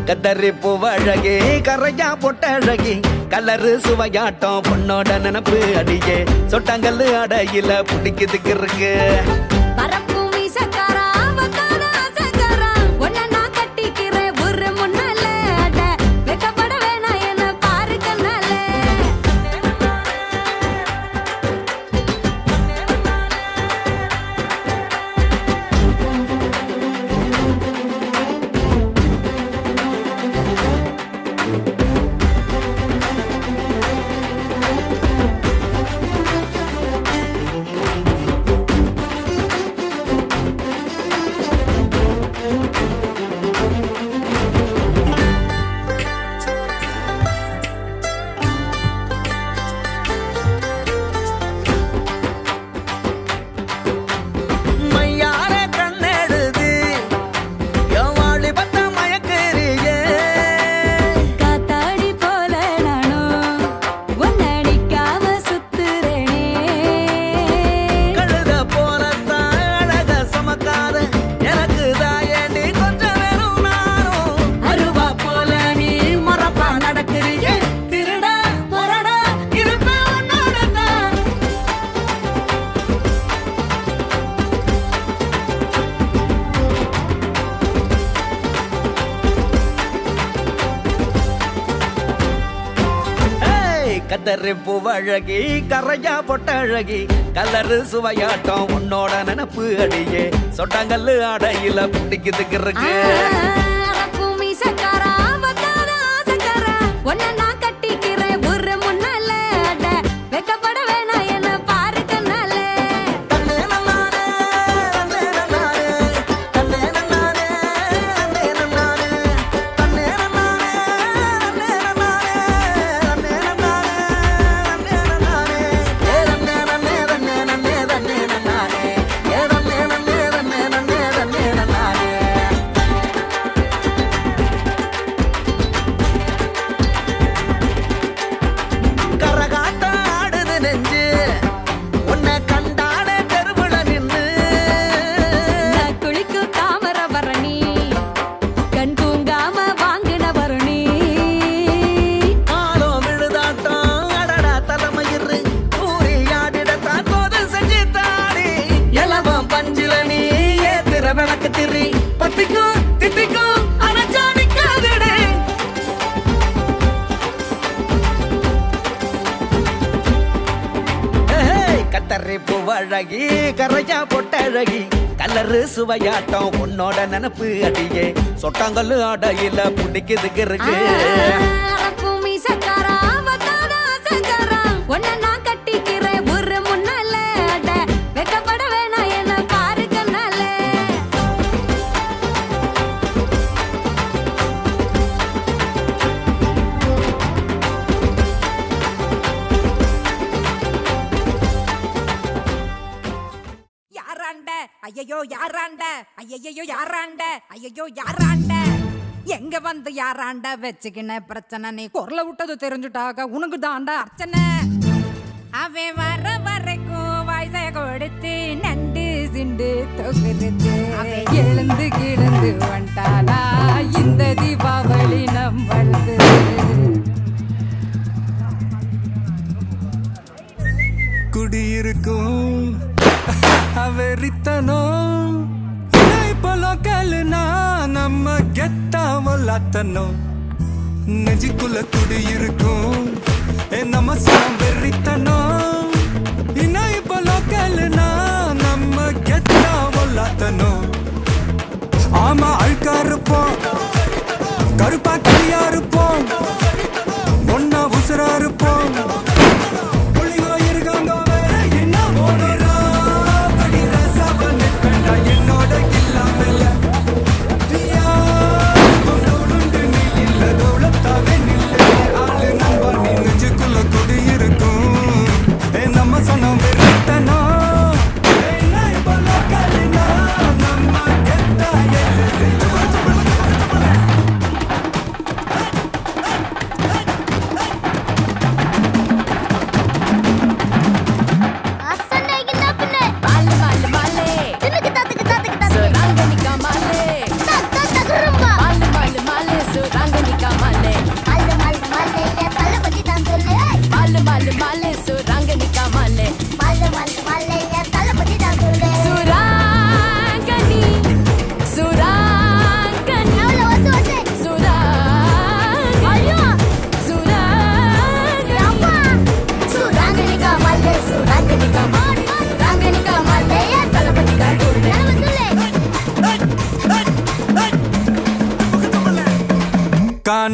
கத்தரி பூவழகி கரையா பொட்டழகி கலரு சுவையாட்டம் பொண்ணோட நினப்பு அடியே சொட்டாங்கல்லு அடையில பிடிக்குதுக்கு இருக்கு. பரப்பு மீசக்காரா வந்தாத ஆசைக்காரா உன்னை நான் கட்டிக்கிறேன் ஒரு முன்னால அட வெக்கப்பட வேணாம் என்ன பாரு கண்ணால. மையார கண்ணெடுது என் வாழி பத்த மயக்கறியே. காத்தாடி போல நானும் உன்னை அடிக்காம சுத்துறேனே. கழுத போலத்தான் அழக சமக்காத எனக்கு தாயண்டி கொஞ்சம் வேணும் நானும். அருவா போல நீ மரப்பா நடக்கிறியே. திருடா முரடா இருப்பேன் உன்னோடதான். கத்தரி பூவழகி கரையா பொட்டழகி கலரு சுவையாட்டம் உன்னோட நினப்பு அடியே சொட்டாங்கல்லு அடையில பிடிக்குதுக்கு இருக்கு. பரப்பு மீசக்காரா வந்தாத ஆசைக்காரா உன்னை நான் கட்டிக்கிறேன் ஒரு முன்னால அட வெக்கப்பட வேணாம் என்ன பாரு கண்ணால. தன்னே நன்னானே, தன்னே நன்னானே, தன்னே நன்னானே, தன்னே நன்னானே, தன்னே நன்னானே, தன்னே நன்னானே, தன்னே நன்னானே, தன்னே நன்னானே, ஏ தன்னே நன்னே, தன்னே நன்னே, தன்னே நன்னானே, ஏ தன்னே நன்னே, தன்னே நன்னே, தன்னே நன்னானே. கரகாட்டம் ஆடுது நெஞ்சு உன்னை கண்டாலே தெருவுல நின்னு. நான் குளிக்கும் தாமர பரணி கண் தூங்காம வாங்கின பரணி. ஆளோ விழுதாட்டம் அடடா தலைமயிறு ஊறி ஆடிடத்தான் தோது செஞ்சு தாடி. எலவம் பஞ்சில நீ ஏத்திர விளக்கு திரி பத்திக்கும் தித்திக்கும் அரைச்சா நிக்காதுடே. கத்தரி பூவழகி கரையா பொட்டழகி கலரு சுவையாட்டம் உன்னோட நினப்பு அடியே சொட்டாங்கல்லு அடையில பிடிக்குதுக்கு இருக்கு. பரப்பு மீசக்காரா வந்தாத ஆசைக்காரா உன்னை நான் கட்டிக்கிறேன் ஒரு முன்னால அட வெக்கப்பட வேணாம் என்ன பாரு கண்ணால. ஐயையோ யாராண்ட ஐயையோ யாராண்ட ஐயையோ யாராண்ட எங்க வந்து யாராண்ட வச்சுக்கின பிரச்சனை நீ குரல விட்டது தெரிஞ்சுட்டாக உனக்கு தாண்டா அர்ச்சனை அவன் வர வரைக்கும் வயசை கொடுத்து நண்டு சிண்டு தொகுத்து எழுந்து கிடந்து வந்தானா இந்த தீபாவளி நம்மளது குடியிருக்கும் வெறித்தனம் இப்போ லோக்கல்னா நம்ம கெத்தாமலாத்தனும் நெஞ்சுக்குள்ள குடியிருக்கும் நம்ம சனம் வெறித்தனம் இப்போ லோக்கல்னா நம்ம கெத்தாமலாத்தனும் ஆமா அழுக்கா இருப்போம் கருப்பா களியா இருப்போம் ஒன்னா உசுரா இருப்போம்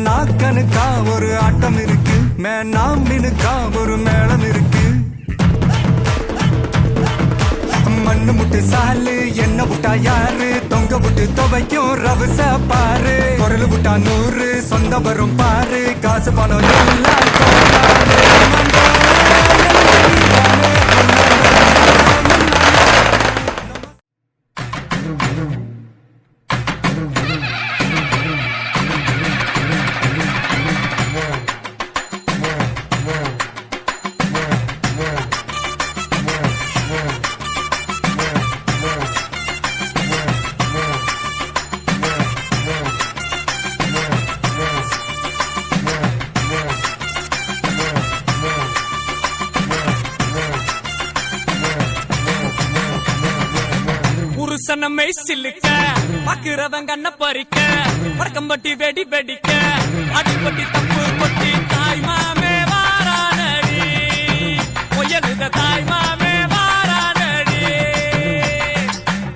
நாக்கனுக்கா ஒரு ஆட்டம் இருக்கு மேனாம்பினுக்கா ஒரு மேளம் இருக்கு மண்ணு முட்டு சாலு என்ன விட்டா யாரு தொங்க விட்டு துவைக்கும் ரவுச பாரு குரல் விட்டா 100 சொந்த வரும் பாரு காசு பணம் எல்லாம் புருஷனமை சில்லுக்க பாக்குறவன் கண்ண பறிக்க வடக்கம்பட்டி வெடி வெடிக்க அடிப்பட்டி தப்பு கொட்டி தாய் மாமே வாரானடி பொயலுத தாய் மாமே வாரானடி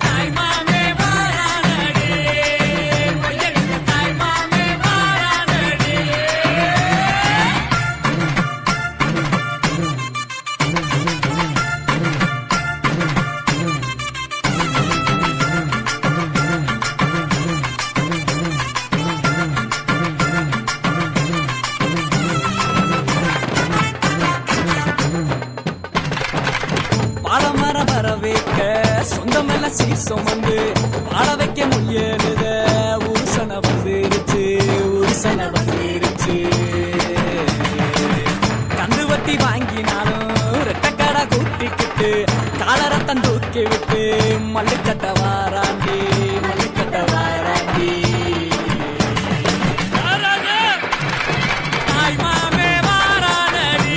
தாய் மாமே வாரானடி பொயலுத தாய் மாமே வாரானடி சொந்தமெல்லாம் சீசொமந்து வாழ வைக்க முடியலுத உருசன வந்துருச்சு கந்து வட்டி வாங்கினாலும் ரெட்டக்கடை கூட்டிக்கிட்டு காலரத்தம் தூக்கி விட்டு மல்லுக்கட்ட வாராண்டி தாய் மாமே வாரானடி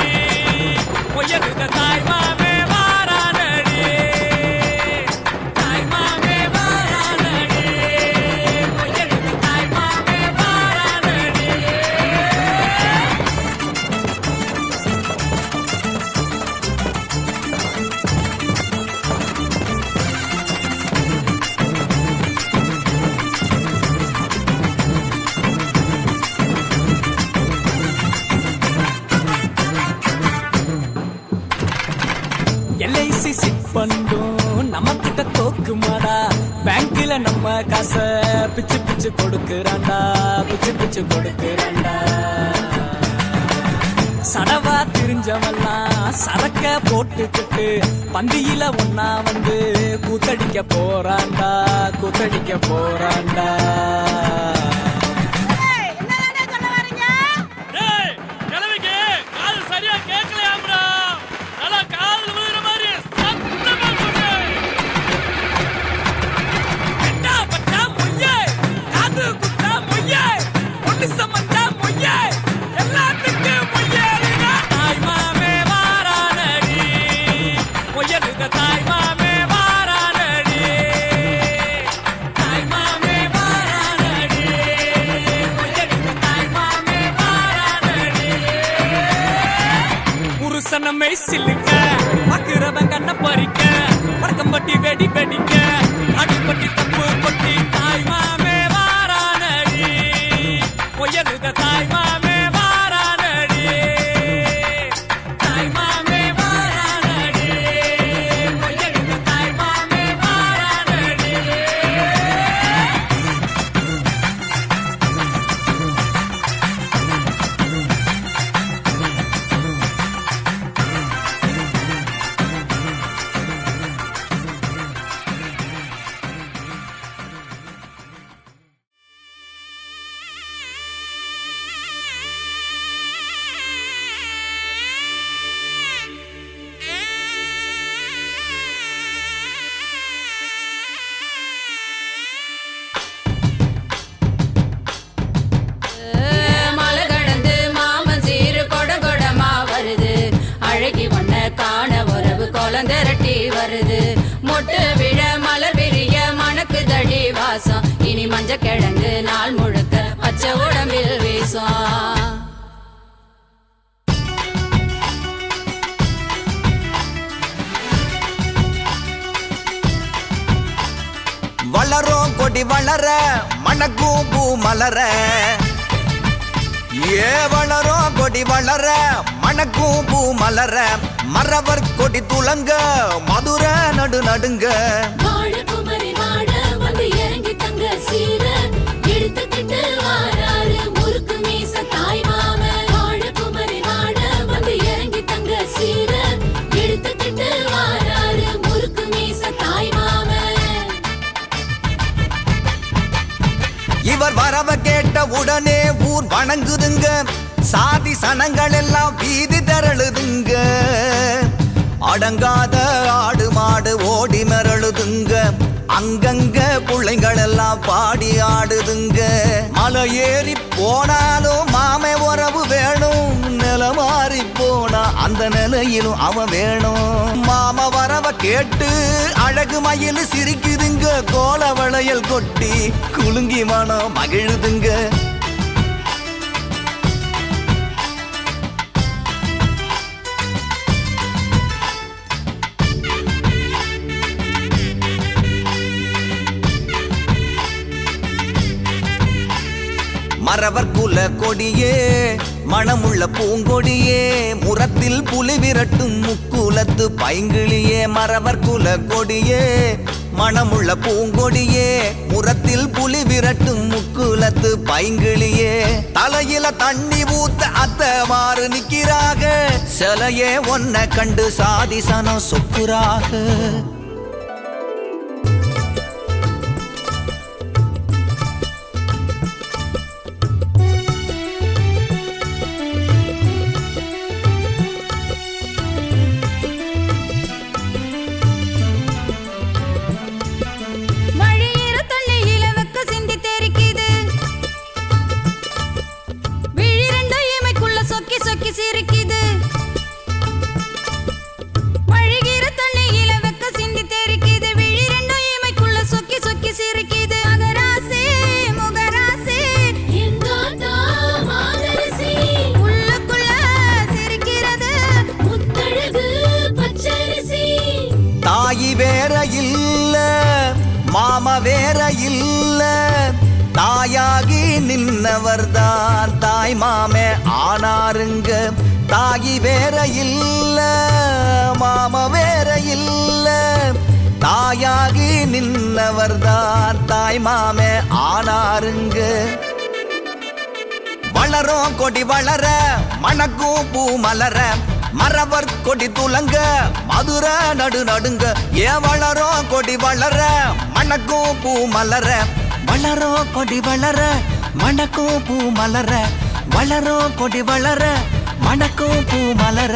பொய்யலுத தாய் மாமே எல்ஐசி சிட் பண்டும் நம்ம கிட்ட தோக்குமாடா பேங்க்ல நம்ம காசை பிச்சு கொடுக்குறாண்டா சடவா தெரிஞ்சவெல்லாம் சரக்க போட்டுக்கிட்டு பந்தியில ஒன்னா வந்து கூத்தடிக்க போறாண்டா கூத்தடிக்க போறாண்டா. புருஷனமே சில்லுக்க பாக்குறவன் கண்ண பறிக்க வடக்கம் பட்டி வெடி வெடிக்க அடிப்பட்டி தப்பு பட்டி தாய் மாமே வாரானடி ஒயலுக தாய் மாமே வாரானடி தாய் மாமே வாரானடி ஒயலுக தாய் மாமே வாரானடி. மலை கடந்து மாமன் சீரு கொட கொடமா வருது அழகி வண்ண காண உறவு கோலம் திரட்டி வருது மொட்டு விழ மலர் விரிய மணக்கு தடி வாசம் இனி மஞ்ச கிழங்கு நாள் முழுக்க பச்சை உடம்பில் வீசும். வளரும் கொடி வளர மணக்கும் பூ மலர வளரும் கொடி வளர மணக்கும் பூ மலர மரவர் கொடி துளங்க மதுர நடு நடுங்க. வாழகுமரி வாழ வந்து இறங்கி தங்க சீர எடுத்துக்கிட்டு வாராரு முறுக்கு மீச தாய் மாம. வாழகுமரி வாழ வந்து இறங்கி தங்க சீர எடுத்துக்கிட்டு வாராரு முறுக்கு மீச தாய் மாம. இவர் வரவ கேட்ட உடனே ஊர் வணங்குதுங்க சாதி சனங்கள் எல்லாம் வீதி திரளுதுங்க அடங்காத ஆடு மாடு ஓடி மிரளுதுங்க அங்கங்க பிள்ளைங்கள் எல்லாம் பாடி ஆடுதுங்க. மலை ஏறி போனாலும் மாமே உறவு வேணும் நில மாறி போனா அந்த நிலையிலும் அவன் வேணும். மாம வரவ கேட்டு அழகு மயில் சிரிக்குதுங்க கோல வளையல் கொட்டி குலுங்கி மனம் மகிழுதுங்க. மரவர் குல கொடியே மணமுள்ள பூங்கொடியே முரத்தில் புலி விரட்டும் முக்குலத்து பைங்கிளியே. மரவர் குல கொடியே மணமுள்ள பூங்கொடியே முரத்தில் புலி விரட்டும் முக்குலத்து பைங்கிளியே. தலையில தண்ணி ஊத்த அத்த மாறு நிக்கிறாக சிலையே ஒன்ன கண்டு சாதிசனம் சொக்குறாக. தாயி வேற இல்ல மாமா வேற இல்ல தாயாகி நின்னவர்தான் தாய் மாமே ஆனாருங்க. தாயி வேற இல்ல மாமா வேற இல்ல தாயாகி நின்னவர்தான் தாய் மாமே ஆனாருங்க. வளரும் கொடி வளர மணக்கும் பூ மலர மரவர் கொடி துலங்க மதுரை நடு நடுங்க ஏன் வளரும் கொடி வளர மணக்கும் பூ மலர வளரும் கொடி வளர மணக்கும் பூ மலர வளரும் கொடி வளர மணக்கும் பூ மலர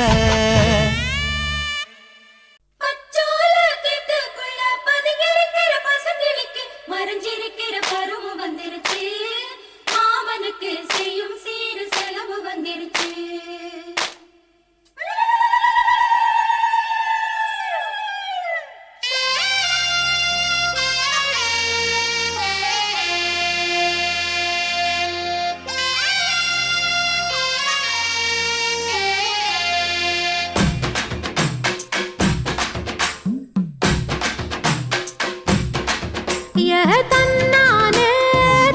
மறைஞ்சிருக்கிற பருவம் வந்துருச்சு மாமனுக்கு செய்யும் சீரு செலவு வந்துருச்சு தன்னானே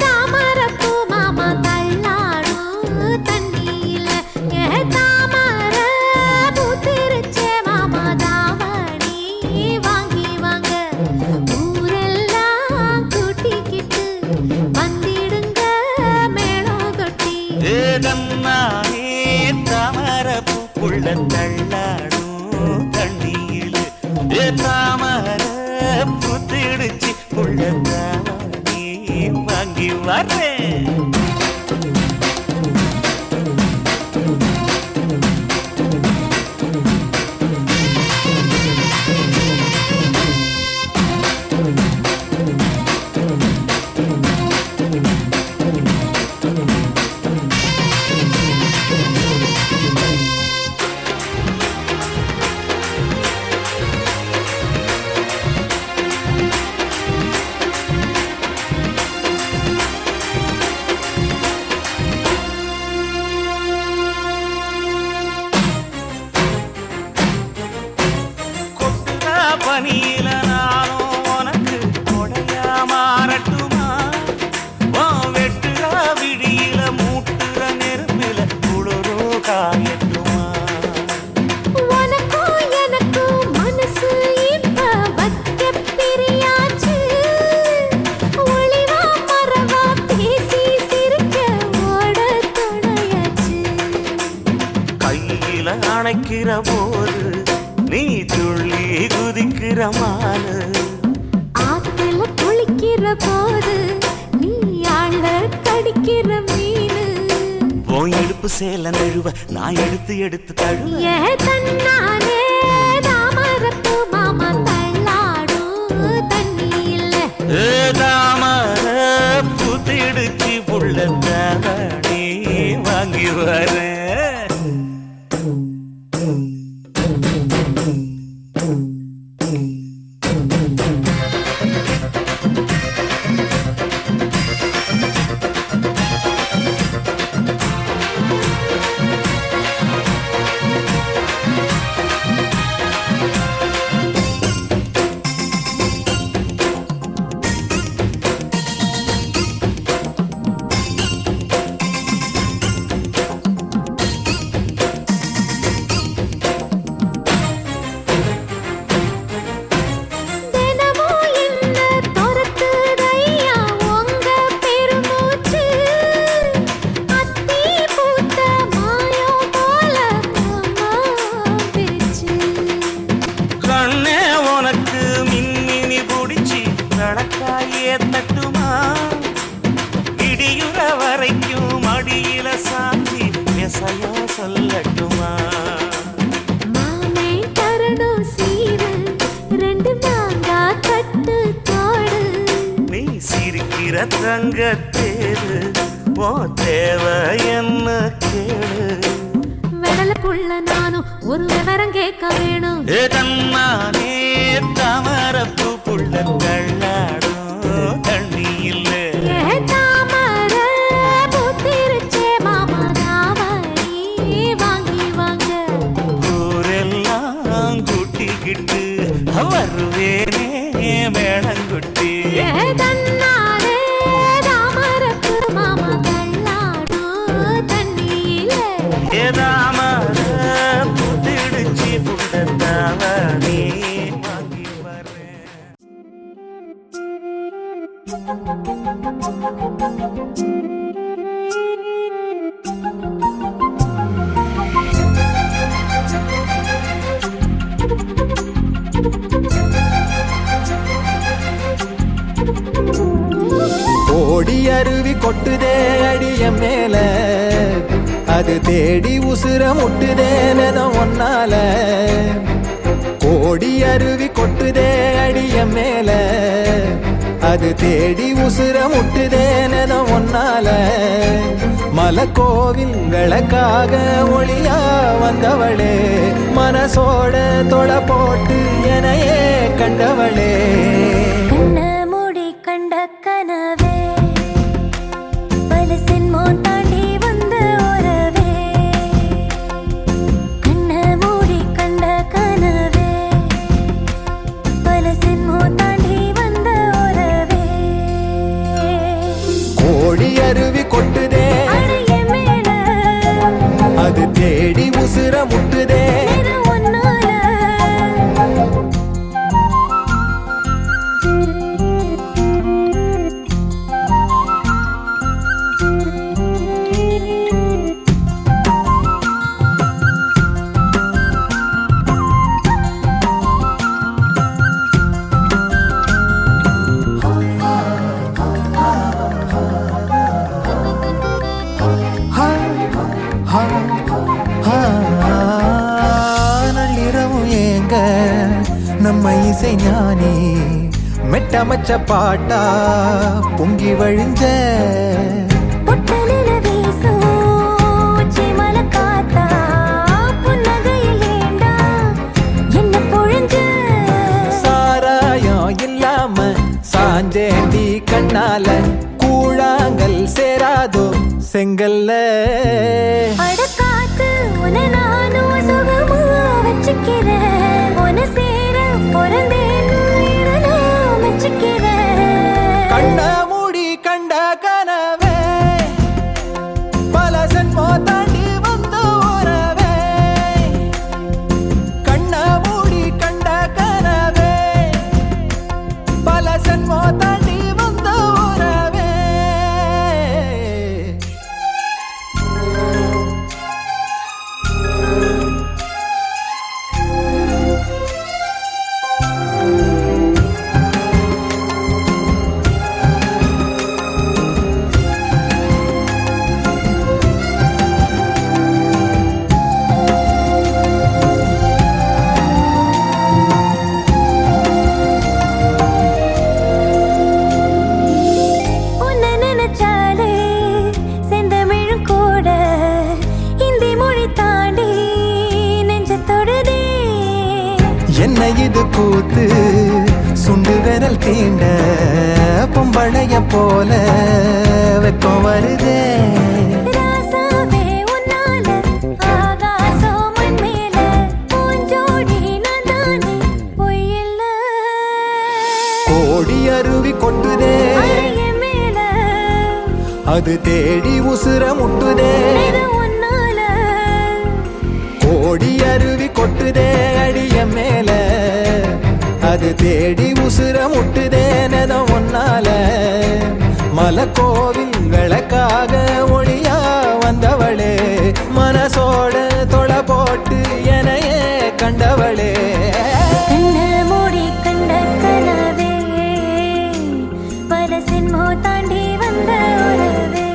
தாமரப்பூ மாமா தள்ளாடும் தண்ணியில தாமர பூத்திருச்சே மாமா தாவணி வாங்கி வாங்க ஊரெல்லாம் கூட்டிக்கிட்டு வந்திடுங்க மேளம் கொட்டி தன்னானே தாமரப்பூ புள்ள தள்ளாடும் தண்ணியில் தாமர பூத்திடுச்சு நீ வாங்கி வரேன் பனியில நானும் உனக்கு கொடையா மாறட்டுமா வெட்டுற விடியில மூட்டுற நெருப்பில குளிரோ காயட்டுமா உனக்கும் எனக்கும் மனசு இப்ப வைக்க பிரியாச்சு ஒளிவா மரவா பேசி சிரிக்க ஓட துணையாச்சு கையில அணைக்கிற போது நீ துள்ளி குதிக்கிற மானு ஆத்துல குளிக்கிற போது நீ ஆள கடிக்கிற மீனு உன் இடுப்பு சேல நழுவ நான் எடுத்து எடுத்து தழுவ தன்னானே தாமரப்பூ மாமா தள்ளாடும் தண்ணியில தாமர பூத்திடுச்சு புள்ள தாவணி வாங்கி வரேன் தட்டுமா இடியுற வரைக்கும் மடியில சாந்தி விசையா சொல்லட்டுமா மாமே தரணும் சீரு ரெண்டு மாங்கா கட்டு தோடு நீ சிரிக்கிற தங்கத்தேரு ஓ தேவை என்ன கேளு வெடல புள்ள நானும் ஒரு விவரம் கேட்க வேணும் தன்னானே தாமரப்பூ புள்ள தள்ளாடும் தண்ணி இல்ல தாமர பூத்திருச்சே மாமா தாவணி வாங்கி வாங்க ஊரெல்லாம் கூட்டிக்கிட்டு வருவேனே மேளங்குட்டி தன்னானே தாமரப்பூ மாமா தள்ளாடும் தண்ணியில தாமர பூத்திடுச்சு புள்ள தாவணி வாங்கி வரேன். கொட்டுதே அடிய மேல அது தேடி உசுர முட்டுதே நெதம் ஒன்னால கோடி அருவி கொட்டுதே அடிய மேல அது தேடி உசுர முட்டுதே நெதம் ஒன்னால மலக்கோவில் விளக்காக ஒளியா வந்தவளே மனசோட தொலை போட்டு எனையே கண்டவளே கண்ண மூடி கண்ட கனவே பல சின்மோ தாண்டி வந்த உறவே கண்ண மூடி கண்ட கனவே பல சின்மோ தாண்டி வந்த உறவே கோடி அருவி கொட்டுதே அடைய மேல அது தேடி உசுர முட்டுதே ஒன்னால நள்ளிரவும் ஏங்க நம்ம இசை ஞானி மெட்டமச்ச பாட்டா பொங்கி வழிஞ்ச பொட்டலில வீசும் சிமல காத்தா புன்னகையில் ஏண்டா என்ன பொழிஞ்ச சாராயம் இல்லாம சாஞ்சேண்டி கண்ணால கூழாங்கல் சேராதோ செங்கல்ல அடக்காத்து உன நானும் சுகமா வச்சுக்கிறேன் உன சேர பிறந்தேன்னு நான் வச்சுக்கிறேன் கண்ண மூடி கண்ட கனவே பல சென்மோ தாண்டி வந்த உறவே கண்ண மூடி கண்ட கனவே பல சென்மோ தாண்டி வந்த உறவே உன்னை நினைச்சாலே செந்தமிழும் கூட இந்தி மொழி தாண்டி நெஞ்ச தொடுதே என்ன இது கூத்து சுண்டு விரல் தீண்ட பொம்பளைய போல வெக்கம் வருதே ராசாவே உன்னால ஆகாசம் மண் மேல பூஞ்சோடி நான் தானே பொய்யில்ல கோடி அருவி கொட்டுதே அடைய மேல அது தேடி உசுர முட்டுதே இது உன்னால கோடி அருவி கொட்டுதே அடிய மேல அது தேடி உசுர முட்டுதே நெதம் ஒன்னால மலக்கோவில் விளக்காக ஒளியா வந்தவளே மனசோட தொலை போட்டு எனையே கண்டவளே கண்ண மூடி கண்ட கனவே பல சின்மோ தாண்டி வந்த உறவே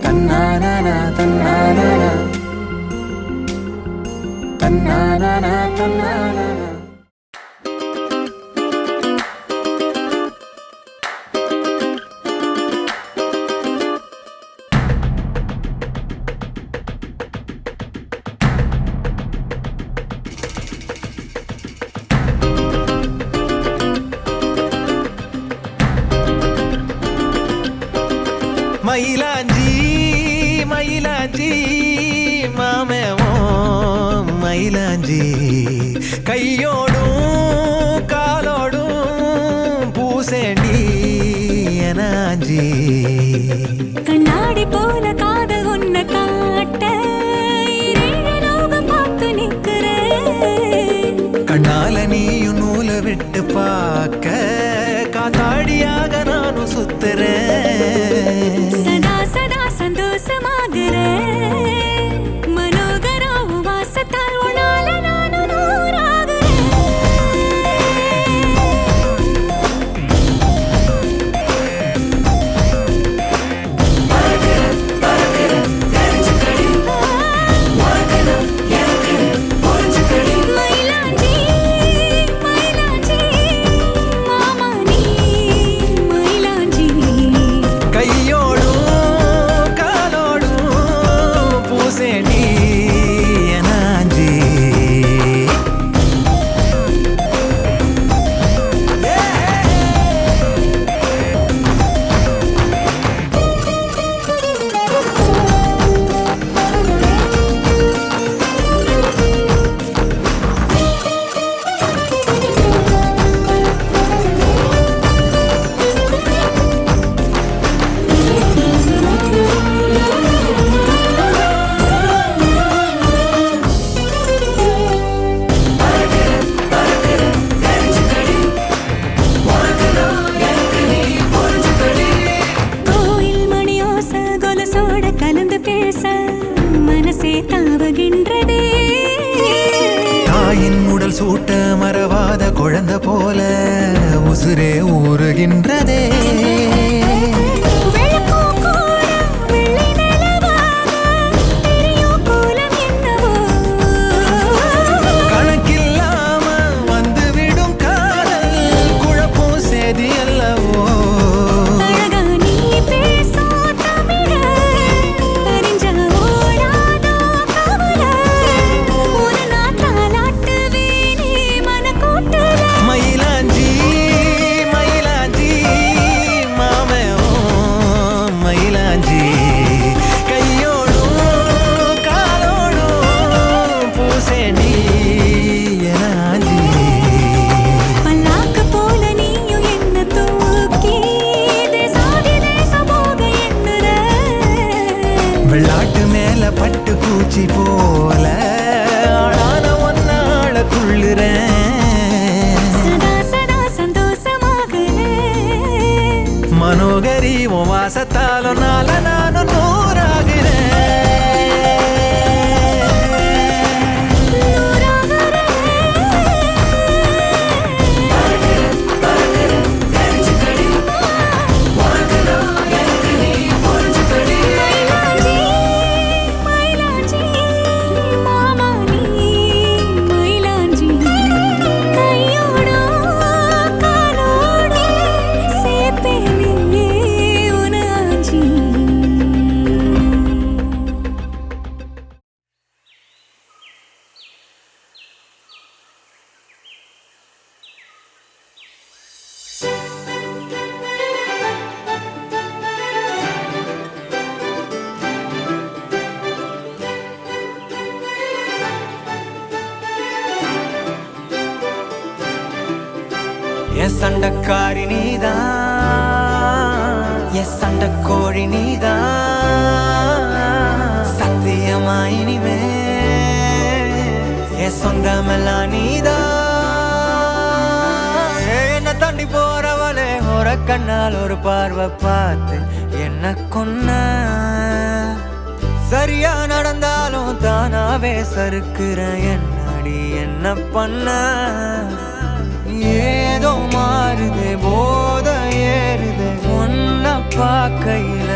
தன்னானா தன்னானா தன்னானா தன்னானா மயிலாஞ்சி மயிலாஞ்சி மாமேவோ மயிலாஞ்சி கையோடும் காலோடும் பூசேண்டி எனாஞ்சி கண்ணாடி போல காதல் உன்னை காட்ட இரேழு லோகம் பார்த்து நிற்கிறேன் கண்ணால நீயும் நூலை விட்டு பார்க்க காத்தாடியாக நானும் சுத்துறேன் சதா சதா சந்தோஷமாகிறேன் மனோகராவும் வாசத்தால் உன்னால நானும் நூறாகிறேன் குழல் சூட்ட மறவாத குழந்தை போல உசுரே ஊறுகின்றதே. கணக்கில்லாம வந்துவிடும் காதல் குழப்பம் சேதி அல்லவோ. மயிலாஞ்சி மயிலாஞ்சி மாமே மயிலாஞ்சி கையோடும் காலோடும் பூசேண்டி எனாஞ்சி. வெள்ளாட்டு மேல பட்டு பூச்சி போல ஆளான ஒன்னாள துள்ளுறேன். மனோகரி உன் வாசத்தாலும் நால நானும் நூறாகிறேன். என் சண்டக்காரி நீதான், என் சண்டக்கோழி நீதான். சத்தியமா இனிமே என் சொந்தமெல்லாம் நீதான். என்ன தாண்டி போறவளே ஒரு கண்ணால் ஒரு பார்வை பார்த்து என்ன கொன்ன. சரியா நடந்தாலும் தானாவே சறுக்குற என்னடி என்ன பண்ண. ஏதோ மாறுது போத ஏறுது ஒன்ன பார்க்கையில.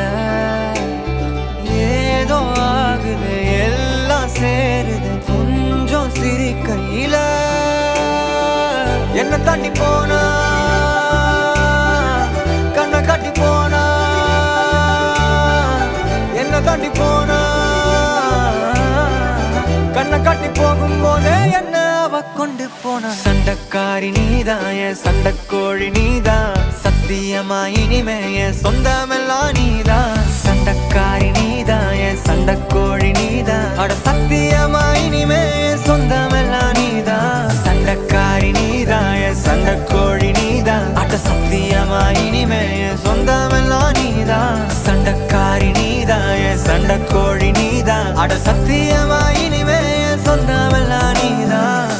ஏதோ ஆகுது எல்லாம் சேருது கொஞ்சம் சிரிக்கையில. என்ன தாண்டி போனா கண்ணை காட்டி போனா. என்ன தாண்டி போனா கண்ணை காட்டி போகும்போதே என்ன கொண்டு போன. சண்டக்காரி நீதான், என் சண்டக்கோழி நீதான். சத்தியமா இனிமே என் சொந்தமெல்லாம் நீதான். சண்டக்காரி நீதான், என் சண்டக்கோழி நீதான். அட சத்தியமா இனிமே என் சொந்தமெல்லாம் நீதான். சண்டக்காரி நீதான், என் சண்டக்கோழி நீதான். அட சத்தியமா இனிமே என் சொந்தமெல்லாம் நீதான். சண்டக்காரி நீதான், என் சண்டக்கோழி நீதான். அட சத்தியமா இனிமே என் சொந்தமெல்லாம் நீதான்.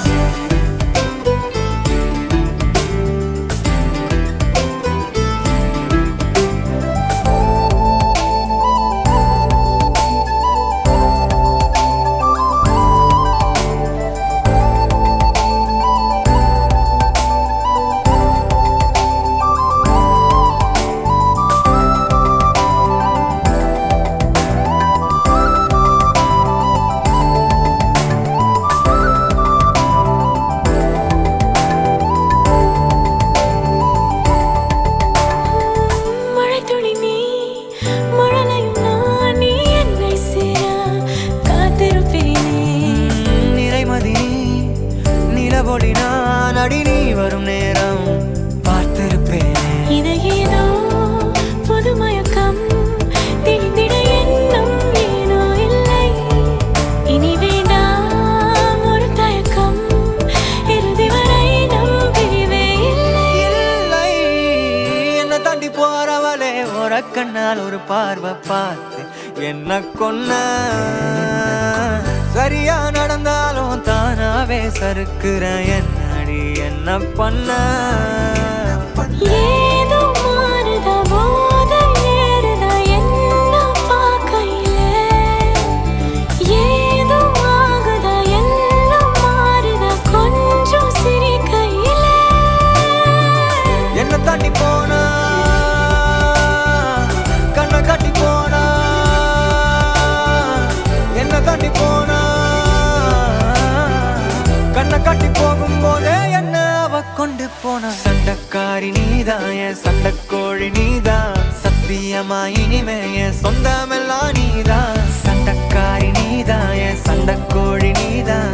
கண்ணால் ஒரு பார்வை பார்த்து என்ன கொன்ன. சரியா நடந்தாலும் தானாவே சறுக்குற என்னடி என்ன பண்ண. ஏதோ மாறுதா போத ஏறுதா என்ன பார்க்கையில. ஏதோ ஆகுதா எல்லாம் மாறுதா கொஞ்சம் போன சண்டக்காரி நீதான் என் சண்டக்கோழி நீதான் சத்தியமா இனிமே என் சொந்தமெல்லாம் நீதான் சண்டக்காரி நீதான் என் சண்டக்கோழி நீதான்